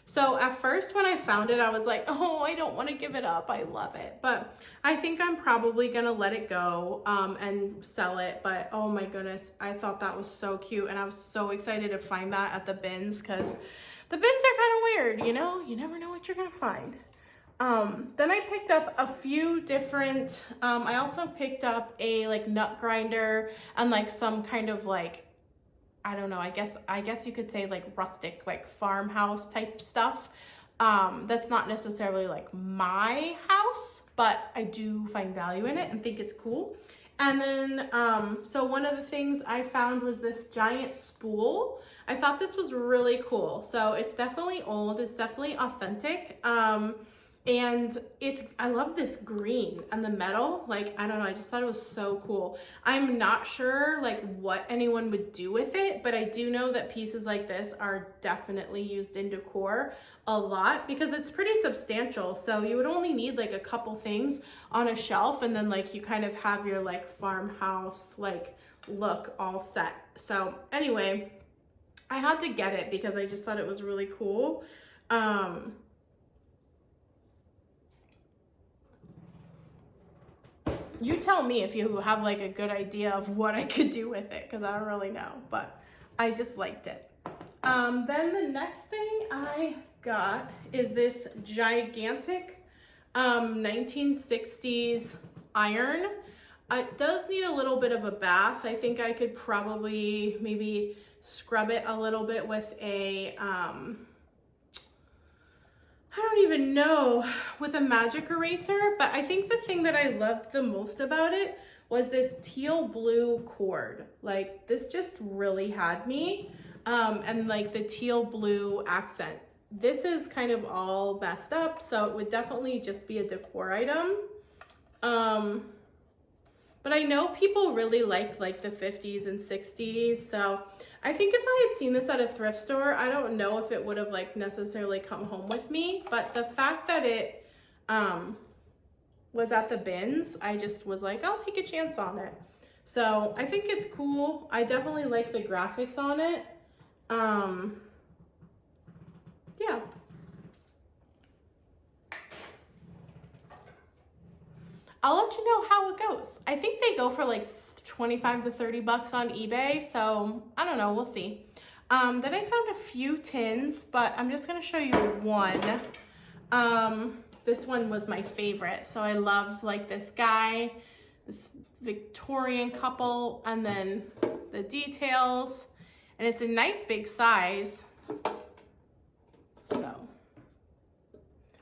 Speaker 1: So at first when I found it, I was like, oh, I don't want to give it up. I love it. But I think I'm probably going to let it go and sell it. But oh my goodness, I thought that was so cute. And I was so excited to find that at the bins, because the bins are kind of weird, you know? You never know what you're going to find. Then I picked up a few different, I also picked up a like nut grinder and like some kind of like, I don't know, I guess you could say like rustic, like farmhouse type stuff. That's not necessarily like my house, but I do find value in it and think it's cool. And then, so one of the things I found was this giant spool. I thought this was really cool. So it's definitely old, it's definitely authentic. And I love this green and the metal. Like, I don't know, I just thought it was so cool. I'm not sure like what anyone would do with it, but I do know that pieces like this are definitely used in decor a lot, because it's pretty substantial. So you would only need like a couple things on a shelf, and then like you kind of have your like farmhouse like look all set. So anyway, I had to get it because I just thought it was really cool. You tell me if you have like a good idea of what I could do with it, because I don't really know, but I just liked it. Then the next thing I got is this gigantic 1960s iron. It does need a little bit of a bath. I think I could probably maybe scrub it a little bit with a I don't even know, with a magic eraser. But I think the thing that I loved the most about it was this teal blue cord. Like, this just really had me, and like the teal blue accent. This is kind of all messed up, so it would definitely just be a decor item. But I know people really like the 50s and 60s, so I think if I had seen this at a thrift store, I don't know if it would have like necessarily come home with me, but the fact that it was at the bins, I just was like, I'll take a chance on it. So I think it's cool. I definitely like the graphics on it. yeah. I'll let you know how it goes. I think they go for like 25 to 30 bucks on eBay, so I don't know, we'll see. Then I found a few tins, but I'm just gonna show you one. This one was my favorite, so I loved like this guy, this Victorian couple, and then the details, and it's a nice big size. So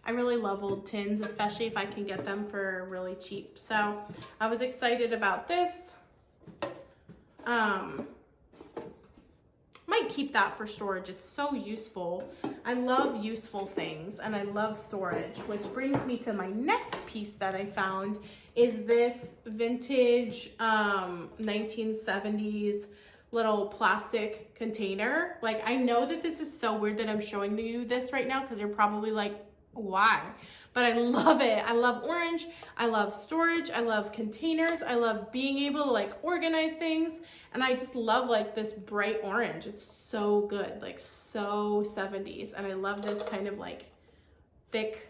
Speaker 1: I really love old tins, especially if I can get them for really cheap. So I was excited about this. Might keep that for storage. It's so useful. I love useful things and I love storage, which brings me to my next piece that I found is this vintage 1970s little plastic container. Like, I know that this is so weird that I'm showing you this right now because you're probably like, why? But I love it. I love orange. I love storage. I love containers. I love being able to like organize things. And I just love like this bright orange. It's so good, like so 70s. And I love this kind of like thick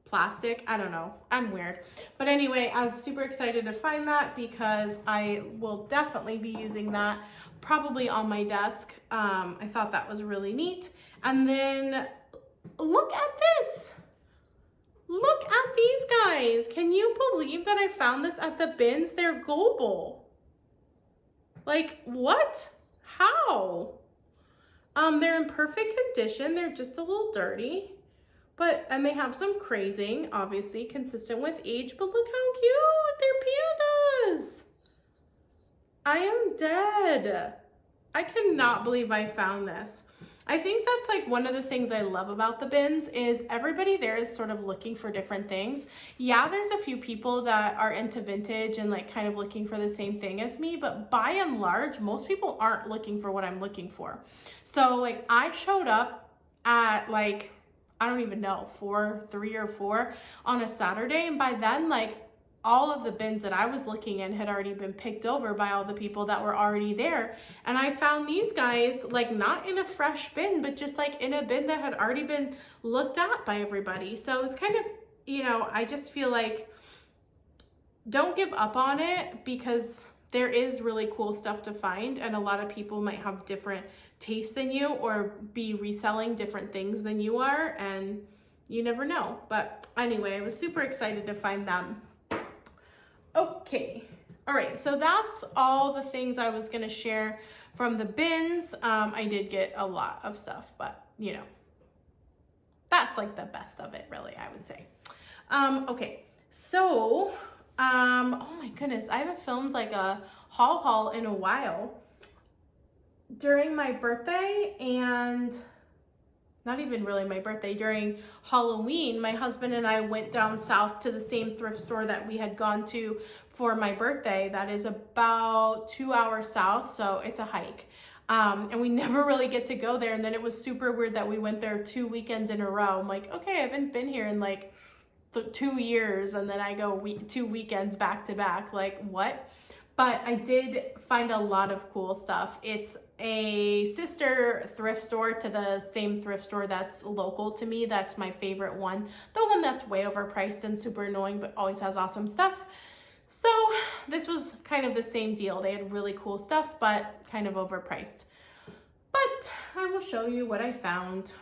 Speaker 1: plastic. I don't know. I'm weird. But anyway, I was super excited to find that because I will definitely be using that probably on my desk. I thought that was really neat. And then look at this. Look at these guys. Can you believe that I found this at the bins? They're global. Like, what? How? They're in perfect condition. They're just a little dirty, and they have some crazing, obviously consistent with age, but look how cute. They're pandas. I am dead. I cannot believe I found this. I think that's like one of the things I love about the bins is everybody there is sort of looking for different things. Yeah, there's a few people that are into vintage and like kind of looking for the same thing as me, but by and large, most people aren't looking for what I'm looking for. So like I showed up at like, I don't even know, 3 or 4 on a Saturday. And by then, like all of the bins that I was looking in had already been picked over by all the people that were already there. And I found these guys like not in a fresh bin, but just like in a bin that had already been looked at by everybody. So it was kind of, you know, I just feel like don't give up on it because there is really cool stuff to find. And a lot of people might have different tastes than you or be reselling different things than you are. And you never know. But anyway, I was super excited to find them. Okay, all right, so that's all the things I was gonna share from the bins. I did get a lot of stuff, but you know, that's like the best of it really, I would say. Okay, so, oh my goodness, I haven't filmed like a haul in a while. During my birthday and not even really my birthday, during Halloween, my husband and I went down south to the same thrift store that we had gone to for my birthday. That is about 2 hours south, so it's a hike. And we never really get to go there. And then it was super weird that we went there 2 weekends in a row. I'm like, okay, I haven't been here in like 2 years. And then I go 2 weekends back to back, like what? But I did find a lot of cool stuff. It's a sister thrift store to the same thrift store that's local to me. That's my favorite one. The one that's way overpriced and super annoying, but always has awesome stuff. So this was kind of the same deal. They had really cool stuff, but kind of overpriced. But I will show you what I found.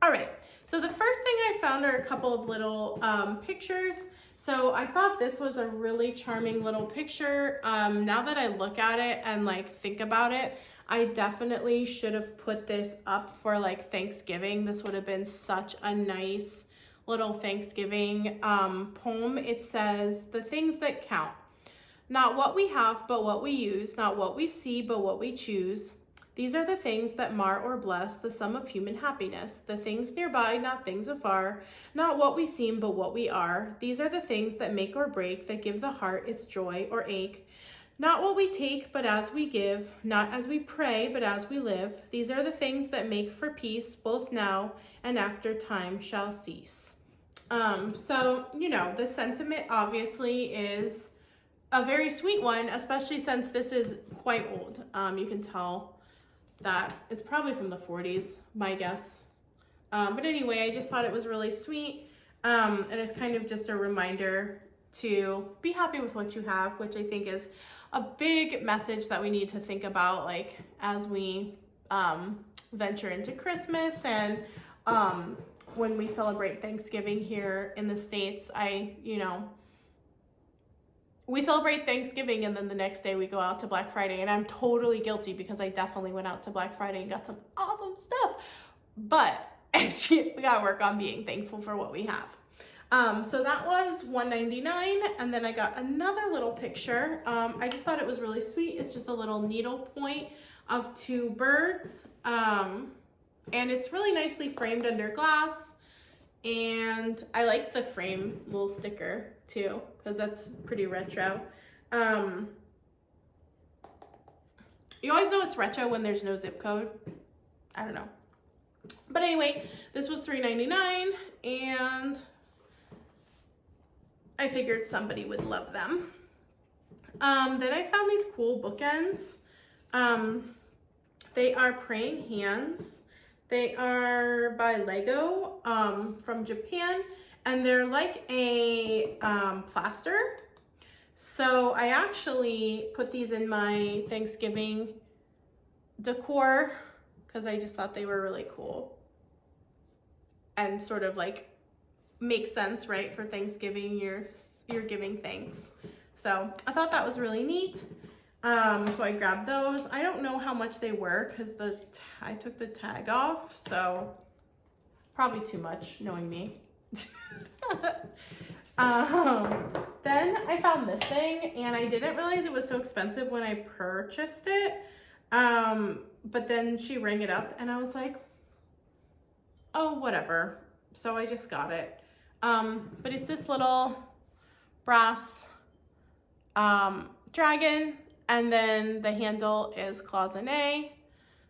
Speaker 1: All right, so the first thing I found are a couple of little pictures. So I thought this was a really charming little picture. Now that I look at it and like think about it, I definitely should have put this up for like Thanksgiving. This would have been such a nice little Thanksgiving poem. It says, "The things that count. Not what we have, but what we use. Not what we see, but what we choose. These are the things that mar or bless the sum of human happiness. The things nearby, not things afar. Not what we seem, but what we are. These are the things that make or break, that give the heart its joy or ache. Not what we take, but as we give. Not as we pray, but as we live. These are the things that make for peace, both now and after time shall cease." So, you know, the sentiment obviously is a very sweet one, especially since this is quite old. You can tell that it's probably from the 40s, my guess. But anyway, I just thought it was really sweet. And it's kind of just a reminder to be happy with what you have, which I think is a big message that we need to think about, like as we venture into Christmas and when we celebrate Thanksgiving here in the States. We celebrate Thanksgiving and then the next day we go out to Black Friday, and I'm totally guilty because I definitely went out to Black Friday and got some awesome stuff, but we gotta work on being thankful for what we have. So that was $1.99, and then I got another little picture. I just thought it was really sweet. It's just a little needle point of two birds, and it's really nicely framed under glass. And I like the frame little sticker too, because that's pretty retro. You always know it's retro when there's no zip code. I don't know. But anyway, this was $3.99, and I figured somebody would love them. Then I found these cool bookends. They are praying hands. They are by Lego from Japan, and they're like a plaster. So I actually put these in my Thanksgiving decor because I just thought they were really cool and sort of like make sense, right? For Thanksgiving, you're giving thanks. So I thought that was really neat. So I grabbed those. I don't know how much they were because I took the tag off, so probably too much, knowing me. Then I found this thing, and I didn't realize it was so expensive when I purchased it. But then she rang it up, and I was like, oh, whatever. So I just got it. But it's this little brass dragon. And then the handle is cloisonné.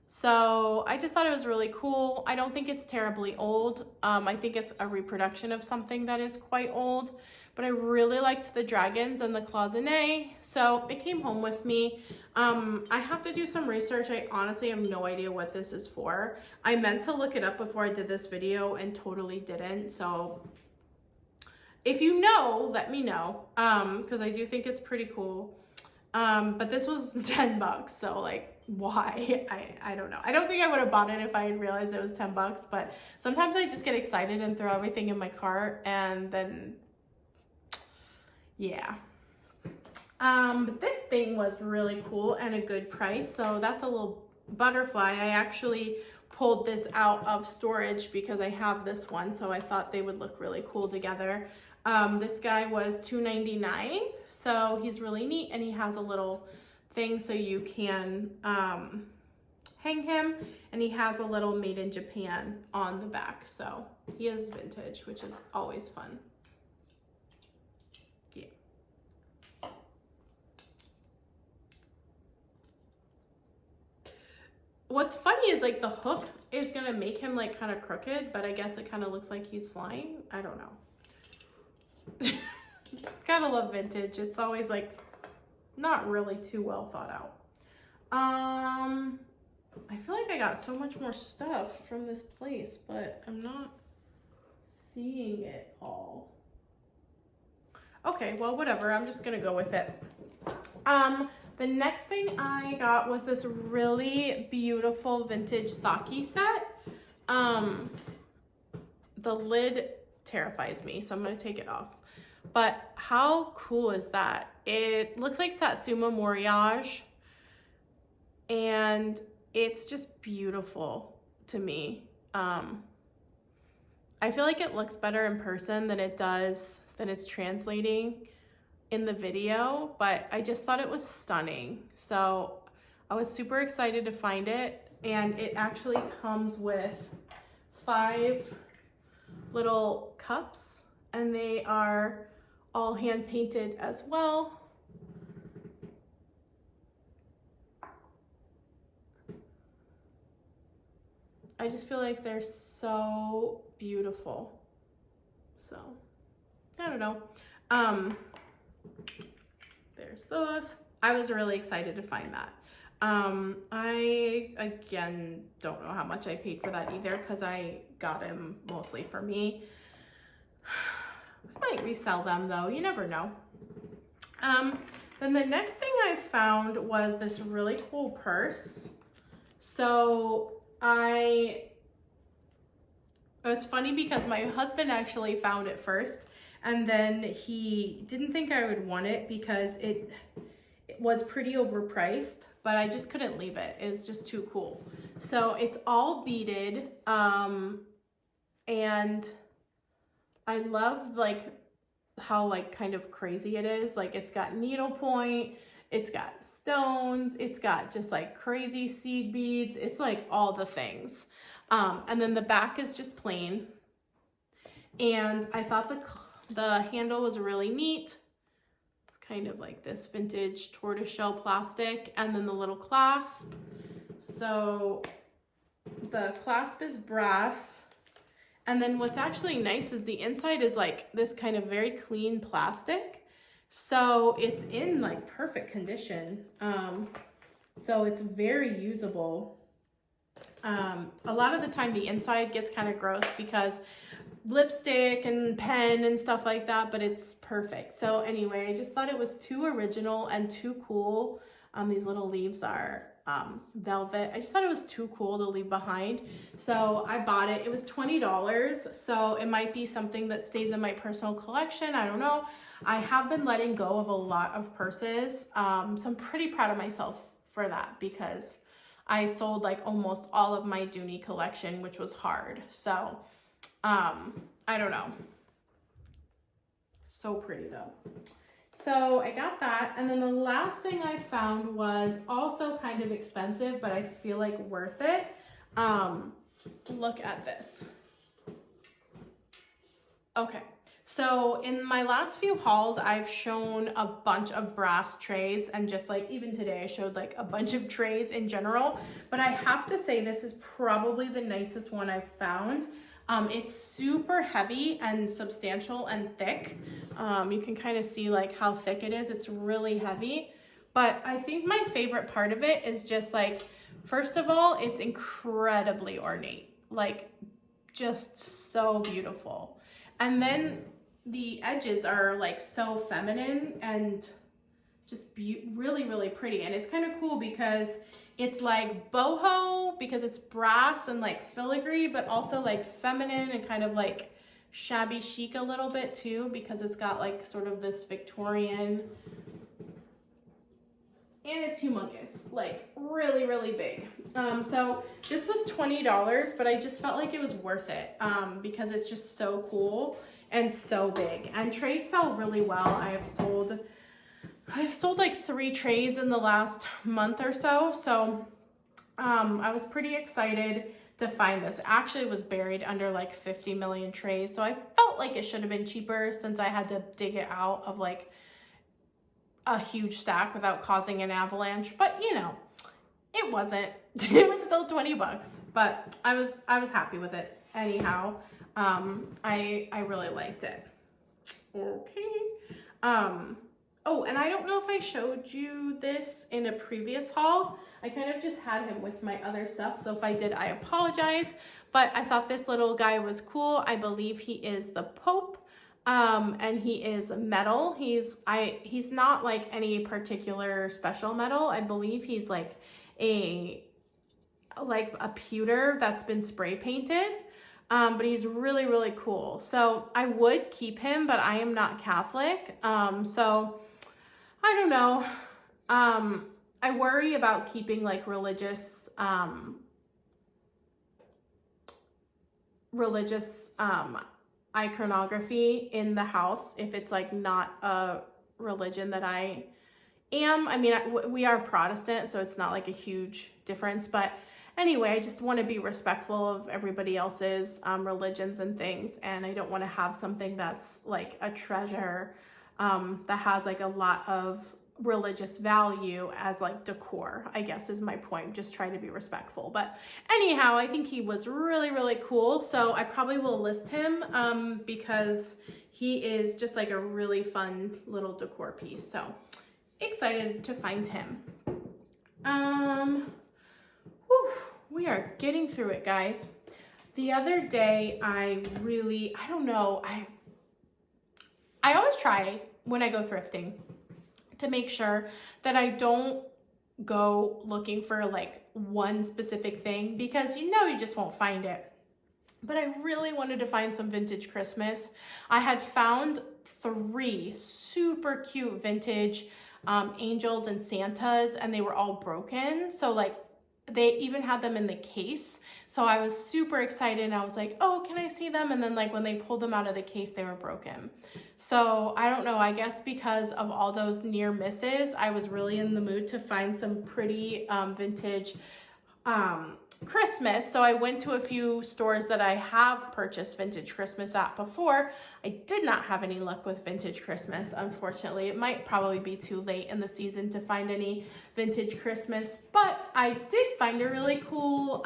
Speaker 1: So I just thought it was really cool. I don't think it's terribly old. I think it's a reproduction of something that is quite old, but I really liked the dragons and the cloisonné. So it came home with me. I have to do some research. I honestly have no idea what this is for. I meant to look it up before I did this video and totally didn't. So if you know, let me know, because I do think it's pretty cool. But this was $10, so like, why? I don't know. I don't think I would have bought it if I had realized it was $10, but sometimes I just get excited and throw everything in my cart, and then, yeah. But this thing was really cool and a good price, so that's a little butterfly. I actually pulled this out of storage because I have this one, so I thought they would look really cool together. This guy was $2.99, so he's really neat, and he has a little thing so you can hang him, and he has a little made in Japan on the back, so he is vintage, which is always fun. Yeah. What's funny is like the hook is gonna make him like kind of crooked, but I guess it kind of looks like he's flying. I don't know. Gotta love vintage. It's always like not really too well thought out. I feel like I got so much more stuff from this place, but I'm not seeing it all. Okay, well, whatever. I'm just gonna go with it. The next thing I got was this really beautiful vintage Saki set. The lid terrifies me, so I'm gonna take it off. But how cool is that? It looks like Satsuma Moriage, and it's just beautiful to me. I feel like it looks better in person than it's translating in the video, but I just thought it was stunning. So I was super excited to find it, and it actually comes with 5 little cups, and they are all hand painted as well. I just feel like they're so beautiful. So I don't know. There's those. I was really excited to find that. I, again, don't know how much I paid for that either because I got him mostly for me. I might resell them though, you never know. Then the next thing I found was this really cool purse. So it's funny because my husband actually found it first, and then he didn't think I would want it because it was pretty overpriced, but I just couldn't leave it. It's just too cool. So it's all beaded, and I love like how like kind of crazy it is. Like it's got needlepoint, it's got stones, it's got just like crazy seed beads. It's like all the things. And then the back is just plain. And I thought the handle was really neat. It's kind of like this vintage tortoiseshell plastic, and then the little clasp. So the clasp is brass. And then what's actually nice is the inside is like this kind of very clean plastic. So it's in like perfect condition. So it's very usable. A lot of the time the inside gets kind of gross because lipstick and pen and stuff like that, but it's perfect. So anyway, I just thought it was too original and too cool. These little leaves are velvet. I just thought it was too cool to leave behind. So I bought it. It was $20. So it might be something that stays in my personal collection. I don't know. I have been letting go of a lot of purses. So I'm pretty proud of myself for that because I sold like almost all of my Dooney collection, which was hard. So, I don't know. So pretty though. So I got that. And then the last thing I found was also kind of expensive, but I feel like worth it. Look at this. Okay. So in my last few hauls, I've shown a bunch of brass trays, and just like even today I showed like a bunch of trays in general, but I have to say this is probably the nicest one I've found. It's super heavy and substantial and thick. You can kind of see like how thick it is. It's really heavy, but I think my favorite part of it is just like, first of all, it's incredibly ornate, like just so beautiful. And then the edges are like so feminine and just really, really pretty. And it's kind of cool because it's like boho because it's brass and like filigree, but also like feminine and kind of like shabby chic a little bit too, because it's got like sort of this Victorian, and it's humongous, like really, really big. So this was $20, but I just felt like it was worth it because it's just so cool and so big. And trays sell really well. I've sold like 3 trays in the last month or so. So I was pretty excited to find this. Actually, it was buried under like 50 million trays. So I felt like it should have been cheaper since I had to dig it out of like a huge stack without causing an avalanche. But you know, it wasn't. It was still 20 bucks, but I was happy with it anyhow. I really liked it. Okay. Oh, and I don't know if I showed you this in a previous haul. I kind of just had him with my other stuff, so if I did, I apologize. But I thought this little guy was cool. I believe he is the Pope, and he is metal. He's not like any particular special metal. I believe he's like a pewter that's been spray painted. But he's really, really cool. So I would keep him, but I am not Catholic. So I don't know. I worry about keeping like religious iconography in the house if it's like not a religion that I am. I mean, we are Protestant, so it's not like a huge difference, but anyway, I just want to be respectful of everybody else's religions and things, and I don't want to have something that's like a treasure that has like a lot of religious value as like decor, I guess is my point. Just try to be respectful. But anyhow, I think he was really, really cool. So I probably will list him because he is just like a really fun little decor piece. So excited to find him. Whew, we are getting through it, guys. The other day, I don't know, I always try when I go thrifting to make sure that I don't go looking for like one specific thing, because you just won't find it. But I really wanted to find some vintage Christmas. I had found 3 super cute vintage angels and Santas, and they were all broken. So like they even had them in the case. So I was super excited, and I was like, oh, can I see them? And then like when they pulled them out of the case, they were broken. So I don't know, I guess because of all those near misses, I was really in the mood to find some pretty vintage Christmas. So I went to a few stores that I have purchased vintage Christmas at before. I did not have any luck with vintage Christmas, unfortunately. It might probably be too late in the season to find any vintage Christmas, but I did find a really cool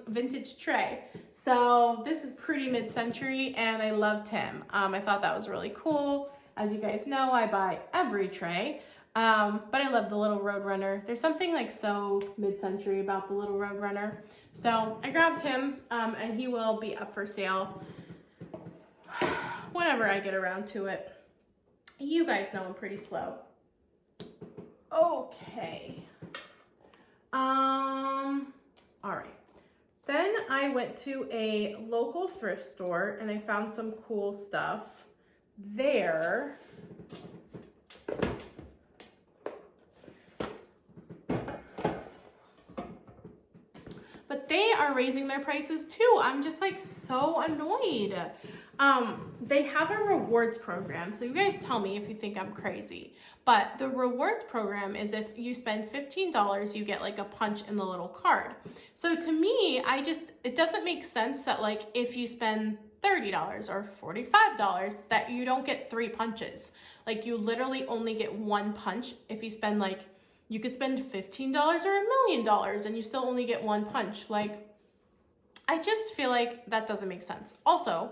Speaker 1: vintage tray. So this is pretty mid-century, and I loved him. I thought that was really cool. As you guys know, I buy every tray. But I love the little Roadrunner. There's something like so mid-century about the little Roadrunner. So I grabbed him, and he will be up for sale whenever I get around to it. You guys know I'm pretty slow. Okay. All right. Then I went to a local thrift store, and I found some cool stuff there. But they are raising their prices too. I'm just like so annoyed. They have a rewards program. So you guys tell me if you think I'm crazy. But the rewards program is if you spend $15, you get like a punch in the little card. So to me, it doesn't make sense that like if you spend $30 or $45 that you don't get 3 punches. Like you literally only get 1 punch if you spend like, you could spend $15 or $1 million and you still only get 1 punch. Like, I just feel like that doesn't make sense. Also,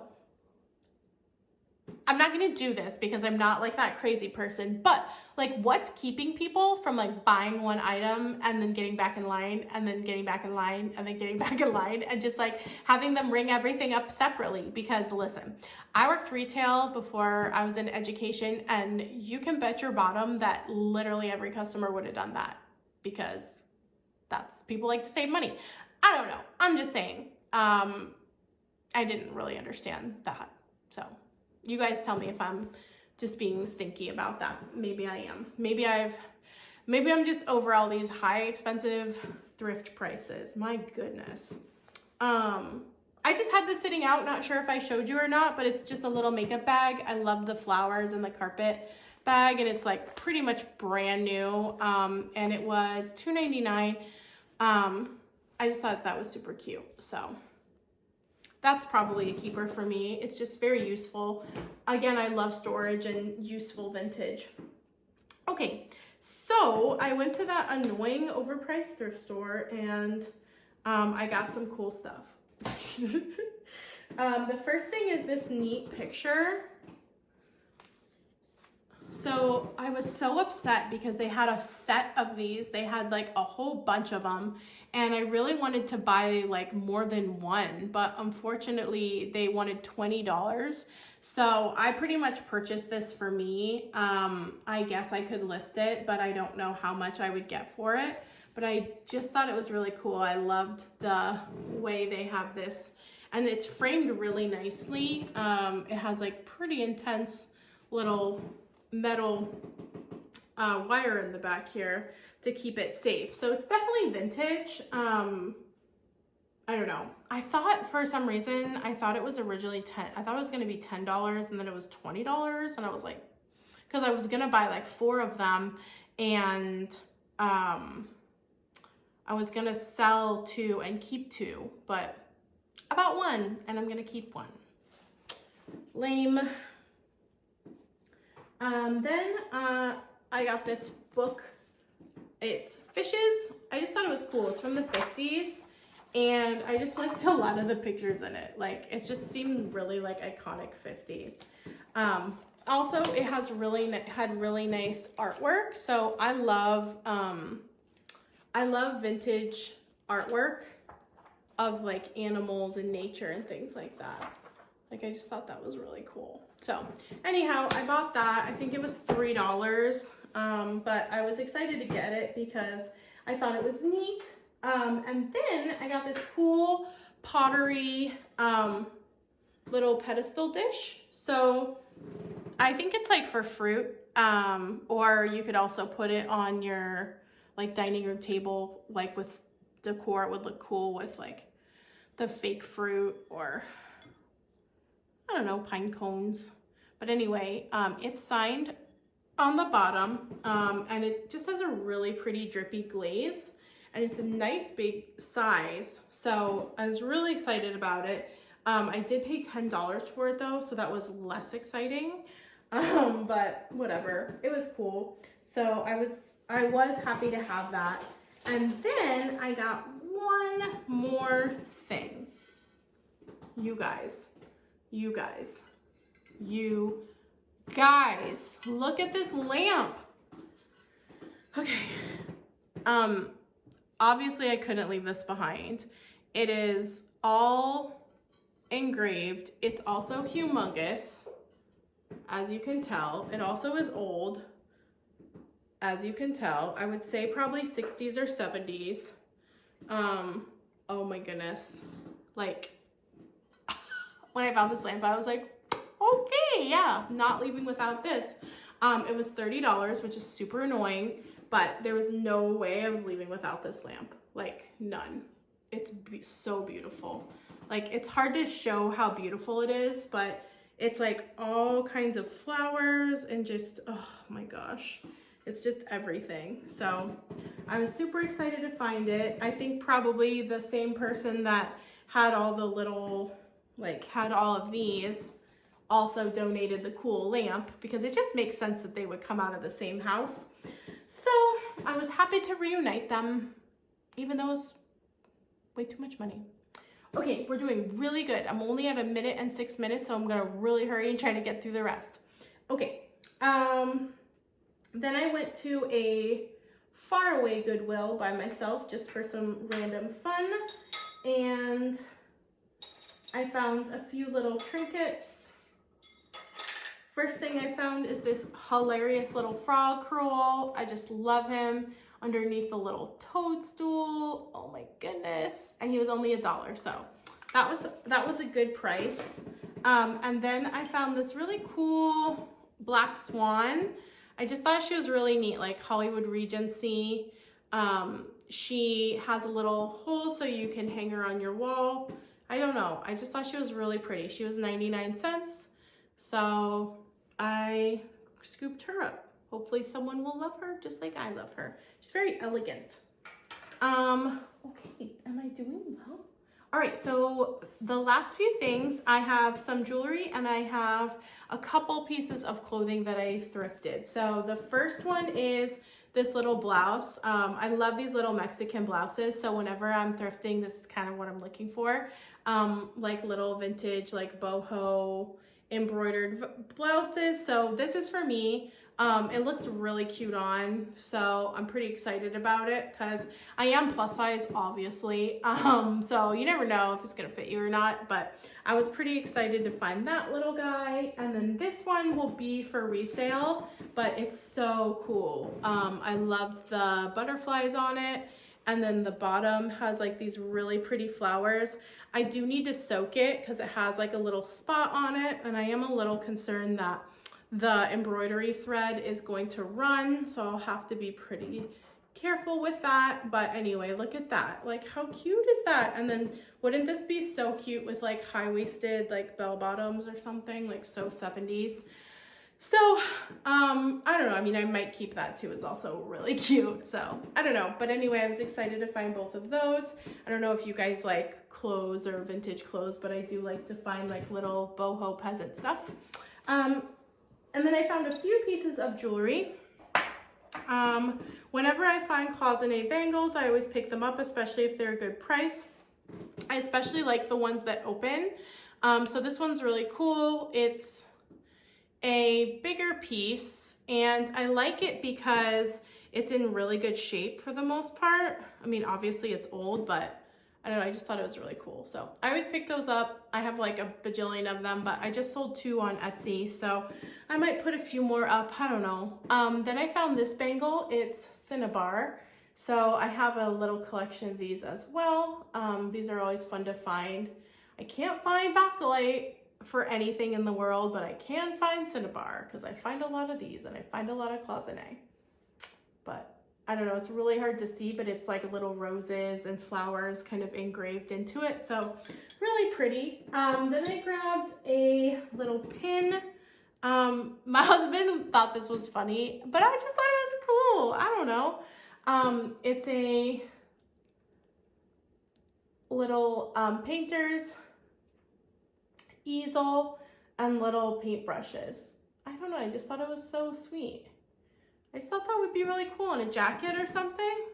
Speaker 1: I'm not gonna do this because I'm not like that crazy person, but like what's keeping people from like buying one item and then getting back in line and then getting back in line and then getting back in line and just like having them ring everything up separately? Because listen, I worked retail before I was in education, and you can bet your bottom that literally every customer would have done that, because people like to save money. I don't know. I'm just saying. I didn't really understand that. So you guys tell me if I'm just being stinky about that. Maybe I am. Maybe I'm just over all these high expensive thrift prices. My goodness. I just had this sitting out, not sure if I showed you or not, but it's just a little makeup bag. I love the flowers and the carpet bag, and it's like pretty much brand new. And it was $2.99. I just thought that was super cute. So that's probably a keeper for me. It's just very useful. Again, I love storage and useful vintage. Okay, so I went to that annoying overpriced thrift store, and I got some cool stuff. The first thing is this neat picture. So I was so upset because they had a set of these. They had like a whole bunch of them, and I really wanted to buy like more than one, but unfortunately they wanted $20. So I pretty much purchased this for me. I guess I could list it, but I don't know how much I would get for it. But I just thought it was really cool. I loved the way they have this, and it's framed really nicely. It has like pretty intense little metal wire in the back here to keep it safe. So it's definitely vintage. I don't know. I thought for some reason, I thought it was originally I thought it was going to be $10, and then it was $20. And I was like, because I was going to buy like 4 of them, and I was going to sell 2 and keep 2, but I bought 1 and I'm going to keep 1. Lame. Then I got this book. It's fishes. I just thought it was cool. It's from the 50s, and I just liked a lot of the pictures in it. Like, it just seemed really like iconic 50s. Also, it has had really nice artwork. So I I love vintage artwork of like animals and nature and things like that. Like, I just thought that was really cool. So anyhow, I bought that. I think it was $3, but I was excited to get it because I thought it was neat. And then I got this cool pottery little pedestal dish. So I think it's like for fruit, or you could also put it on your like dining room table, like with decor. It would look cool with like the fake fruit, or I don't know, pine cones. But anyway, it's signed on the bottom, and it just has a really pretty drippy glaze, and it's a nice big size. So I was really excited about it. I did pay $10 for it though, so that was less exciting. But whatever, it was cool. So I was happy to have that. And then I got one more thing. You guys, look at this lamp. Okay. Obviously I couldn't leave this behind. It is all engraved. It's also humongous, as you can tell. It also is old, as you can tell. I would say probably 60s or 70s. Oh my goodness. Like, when I found this lamp, I was like, okay, yeah, not leaving without this. It was $30, which is super annoying, but there was no way I was leaving without this lamp. Like, none. It's so beautiful. Like, it's hard to show how beautiful it is, but it's like all kinds of flowers and just, oh my gosh, it's just everything. So I was super excited to find it. I think probably the same person that had all the little, like had all of these, also donated the cool lamp, because it just makes sense that they would come out of the same house. So I was happy to reunite them, even though it was way too much money. Okay, we're doing really good. I'm only at 1 minute and 6 minutes, so I'm gonna really hurry and try to get through the rest. Okay, then I went to a faraway Goodwill by myself just for some random fun, and I found a few little trinkets. First thing I found is this hilarious little frog crawl. I just love him underneath the little toadstool. Oh my goodness. And he was only $1, so that was a good price. And then I found this really cool black swan. I just thought she was really neat, like Hollywood Regency. She has a little hole so you can hang her on your wall. I don't know, I just thought she was really pretty. She was 99 cents, so I scooped her up. Hopefully someone will love her just like I love her. She's very elegant. Okay, am I doing well? All right, so the last few things, I have some jewelry and I have a couple pieces of clothing that I thrifted. So the first one is this little blouse. I love these little Mexican blouses, so whenever I'm thrifting, this is kind of what I'm looking for. Like little vintage, like boho embroidered blouses. So this is for me. It looks really cute on, so I'm pretty excited about it because I am plus size, obviously. So you never know if it's gonna fit you or not, but I was pretty excited to find that little guy. And then this one will be for resale, but it's so cool. I loved the butterflies on it. And then the bottom has like these really pretty flowers. I do need to soak it because it has like a little spot on it, and I am a little concerned that the embroidery thread is going to run, so I'll have to be pretty careful with that. But anyway, look at that. Like, how cute is that? And then wouldn't this be so cute with like high-waisted like bell bottoms or something, like so 70s? So I don't know, I mean, I might keep that too. It's also really cute, so I don't know. But anyway, I was excited to find both of those. I don't know if you guys like clothes or vintage clothes, but I do like to find like little boho peasant stuff. And then I found a few pieces of jewelry. Whenever I find closeted bangles, I always pick them up, especially if they're a good price. I especially like the ones that open. So this one's really cool. It's a bigger piece, and I like it because it's in really good shape for the most part. I mean, obviously it's old, but I don't know, I just thought it was really cool. So I always pick those up. I have like a bajillion of them, but I just sold 2 on Etsy. So I might put a few more up, I don't know. Then I found this bangle, it's Cinnabar. So I have a little collection of these as well. These are always fun to find. I can't find Bakelite for anything in the world, but I can find Cinnabar because I find a lot of these and I find a lot of cloisonne. But I don't know, it's really hard to see, but it's like little roses and flowers kind of engraved into it. So really pretty. Then I grabbed a little pin. My husband thought this was funny, but I just thought it was cool. I don't know. It's a little painter's easel and little paintbrushes. I don't know, I just thought it was so sweet. I just thought that would be really cool in a jacket or something.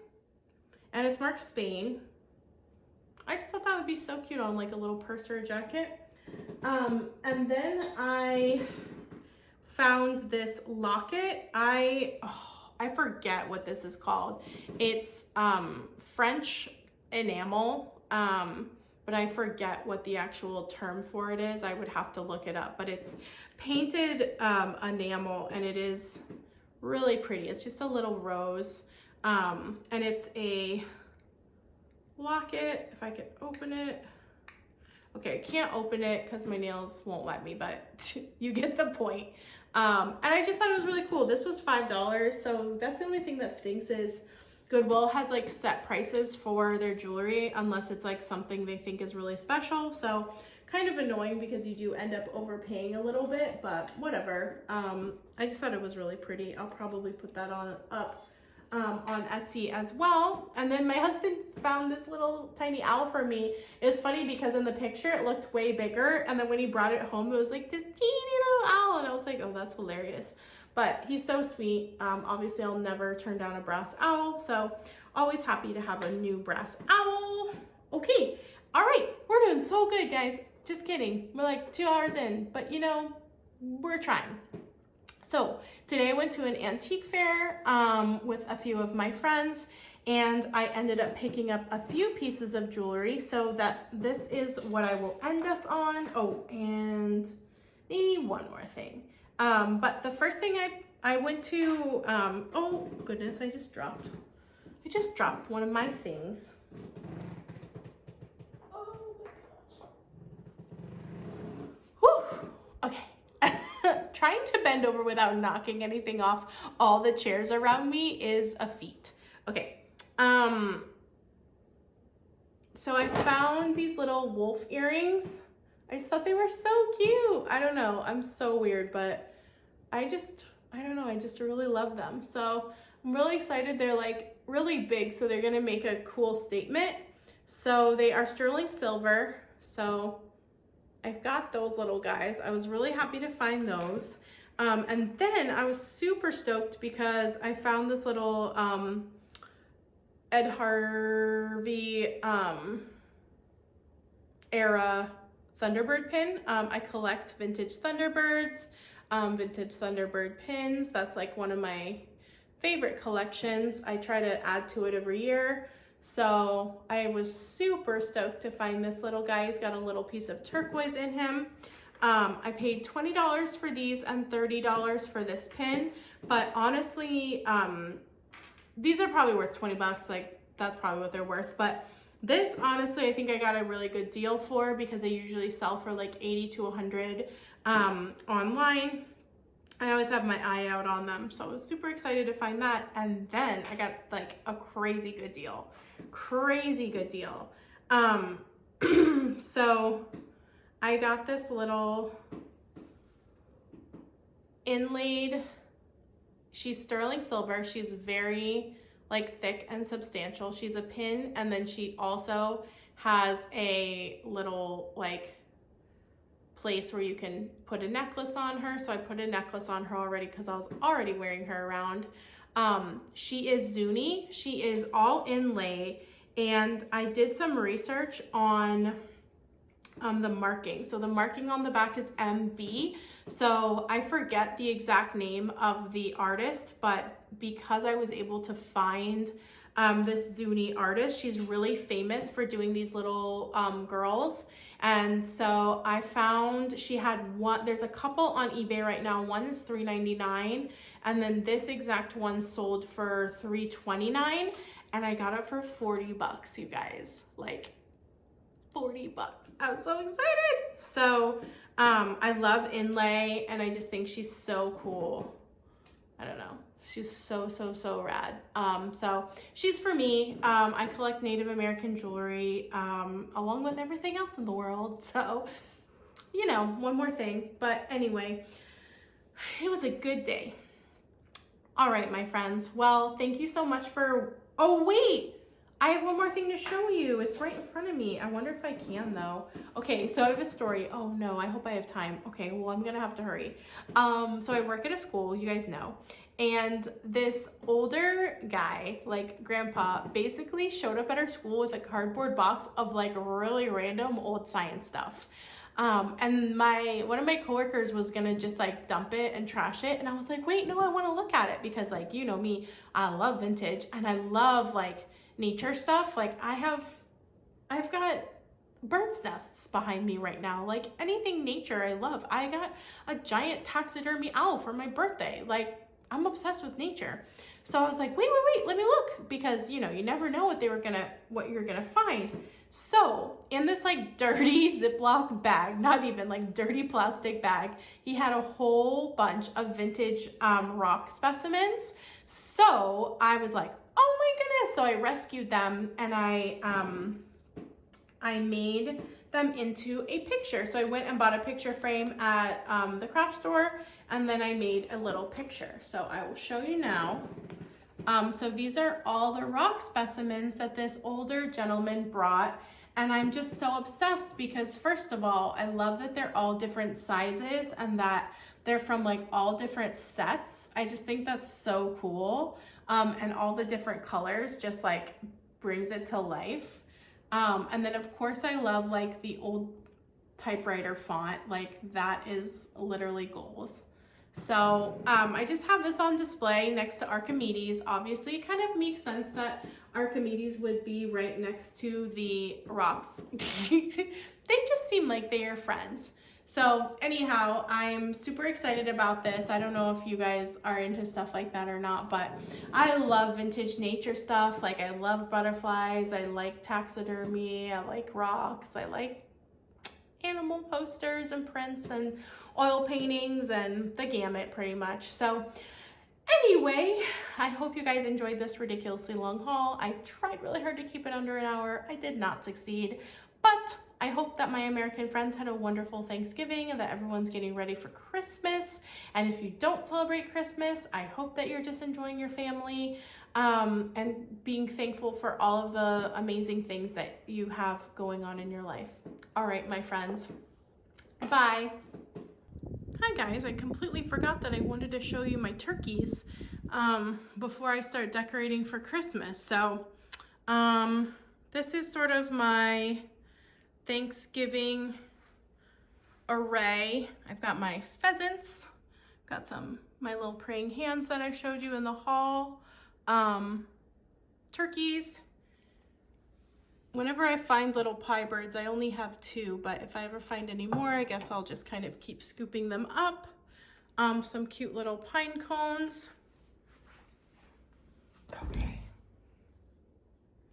Speaker 1: And it's marked Spain. I just thought that would be so cute on like a little purse or a jacket. And then I found this locket. I forget what this is called. It's French enamel, but I forget what the actual term for it is. I would have to look it up, but it's painted enamel and it is really pretty. It's just a little rose, and it's a locket. If I could open it. Okay, I can't open it because my nails won't let me, but you get the point. And I just thought it was really cool. This was $5, so that's the only thing that stinks is Goodwill has like set prices for their jewelry unless it's like something they think is really special. So kind of annoying because you do end up overpaying a little bit, but whatever. I just thought it was really pretty. I'll probably put that up on Etsy as well. And then my husband found this little tiny owl for me. It's funny because in the picture it looked way bigger, and then when he brought it home it was like this teeny little owl, and I was like, oh, that's hilarious. But he's so sweet. Obviously I'll never turn down a brass owl, so always happy to have a new brass owl. Okay, all right, we're doing so good, guys. Just kidding, we're like 2 hours in, but you know, we're trying. So today I went to an antique fair with a few of my friends, and I ended up picking up a few pieces of jewelry, so that this is what I will end us on. Oh, and maybe one more thing. But the first thing I went to, oh goodness, I just dropped one of my things. Trying to bend over without knocking anything off all the chairs around me is a feat. Okay, so I found these little wolf earrings. I just thought they were so cute. I don't know, I'm so weird, but I don't know, I just really love them. So I'm really excited. They're like really big, so they're gonna make a cool statement. So they are sterling silver, so I've got those little guys. I was really happy to find those. And then I was super stoked because I found this little Ed Harvey era Thunderbird pin. I collect vintage Thunderbirds, vintage Thunderbird pins. That's like one of my favorite collections. I try to add to it every year. So I was super stoked to find this little guy. He's got a little piece of turquoise in him. I paid $20 for these and $30 for this pin, but honestly, these are probably worth 20 bucks. Like that's probably what they're worth. But this, honestly, I think I got a really good deal for because they usually sell for like 80 to 100 online. I always have my eye out on them. So I was super excited to find that. And then I got like a crazy good deal. So I got this little inlaid, she's sterling silver. She's very like thick and substantial. She's a pin, and then she also has a little like place where you can put a necklace on her. So I put a necklace on her already because I was already wearing her around. She is Zuni. She is all inlay, and I did some research on the marking. So the marking on the back is MB. So I forget the exact name of the artist, but because I was able to find this Zuni artist. She's really famous for doing these little girls. And so I found she had one, there's a couple on eBay right now. One is $3.99, and then this exact one sold for $3.29, and I got it for 40 bucks, you guys. Like 40 bucks. I was so excited. So I love inlay, and I just think she's so cool. I don't know. She's so rad. So she's for me. I collect Native American jewelry along with everything else in the world. So, you know, one more thing. But anyway, it was a good day. All right, my friends. Well, thank you so much for... Oh, wait. I have one more thing to show you. It's right in front of me. I wonder if I can, though. Okay, so I have a story. Oh, no. I hope I have time. Okay, well, I'm going to have to hurry. So I work at a school, you guys know. And this older guy, like grandpa, basically showed up at our school with a cardboard box of like really random old science stuff. And one of my coworkers was gonna just like dump it and trash it. And I was like, wait, no, I wanna look at it, because like, you know me, I love vintage and I love like nature stuff. Like I've got bird's nests behind me right now. Like anything nature I love. I got a giant taxidermy owl for my birthday. Like I'm obsessed with nature. So I was like, wait, let me look, because you know, you never know what you're gonna find. So in this like dirty Ziploc bag, not even like dirty plastic bag, he had a whole bunch of vintage rock specimens. So I was like, oh my goodness. So I rescued them, and I made them into a picture. So I went and bought a picture frame at the craft store, and then I made a little picture. So I will show you now. So these are all the rock specimens that this older gentleman brought. And I'm just so obsessed because, first of all, I love that they're all different sizes and that they're from like all different sets. I just think that's so cool. And all the different colors just like brings it to life. And then of course I love like the old typewriter font. Like that is literally goals. So I just have this on display next to Archimedes. Obviously it kind of makes sense that Archimedes would be right next to the rocks. They just seem like they are friends. So anyhow, I'm super excited about this. I don't know if you guys are into stuff like that or not, but I love vintage nature stuff. Like I love butterflies. I like taxidermy. I like rocks. I like animal posters and prints and oil paintings and the gamut pretty much. So anyway, I hope you guys enjoyed this ridiculously long haul. I tried really hard to keep it under an hour. I did not succeed, but I hope that my American friends had a wonderful Thanksgiving and that everyone's getting ready for Christmas. And if you don't celebrate Christmas, I hope that you're just enjoying your family and being thankful for all of the amazing things that you have going on in your life. All right, my friends. Bye. Hi guys, I completely forgot that I wanted to show you my turkeys before I start decorating for Christmas. So this is sort of my Thanksgiving array. I've got my pheasants, got my little praying hands that I showed you in the haul, turkeys. Whenever I find little pie birds, I only have 2, but if I ever find any more, I guess I'll just kind of keep scooping them up. Some cute little pine cones. Okay.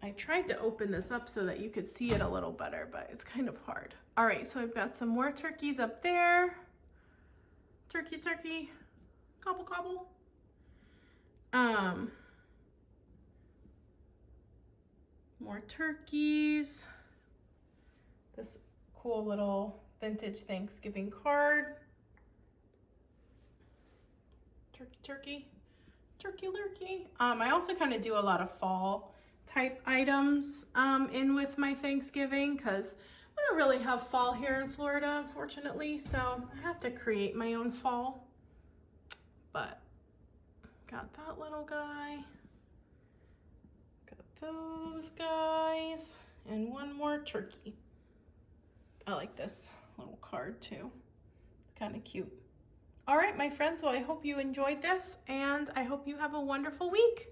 Speaker 1: I tried to open this up so that you could see it a little better, but it's kind of hard. All right, so I've got some more turkeys up there. Turkey, turkey, gobble, gobble. More turkeys. This cool little vintage Thanksgiving card. Turkey, turkey, turkey lurkey. I also kind of do a lot of fall type items in with my Thanksgiving because we don't really have fall here in Florida, unfortunately, so I have to create my own fall. But got that little guy, got those guys, and one more turkey. I like this little card too. It's kind of cute. All right, my friends, well, I hope you enjoyed this, and I hope you have a wonderful week.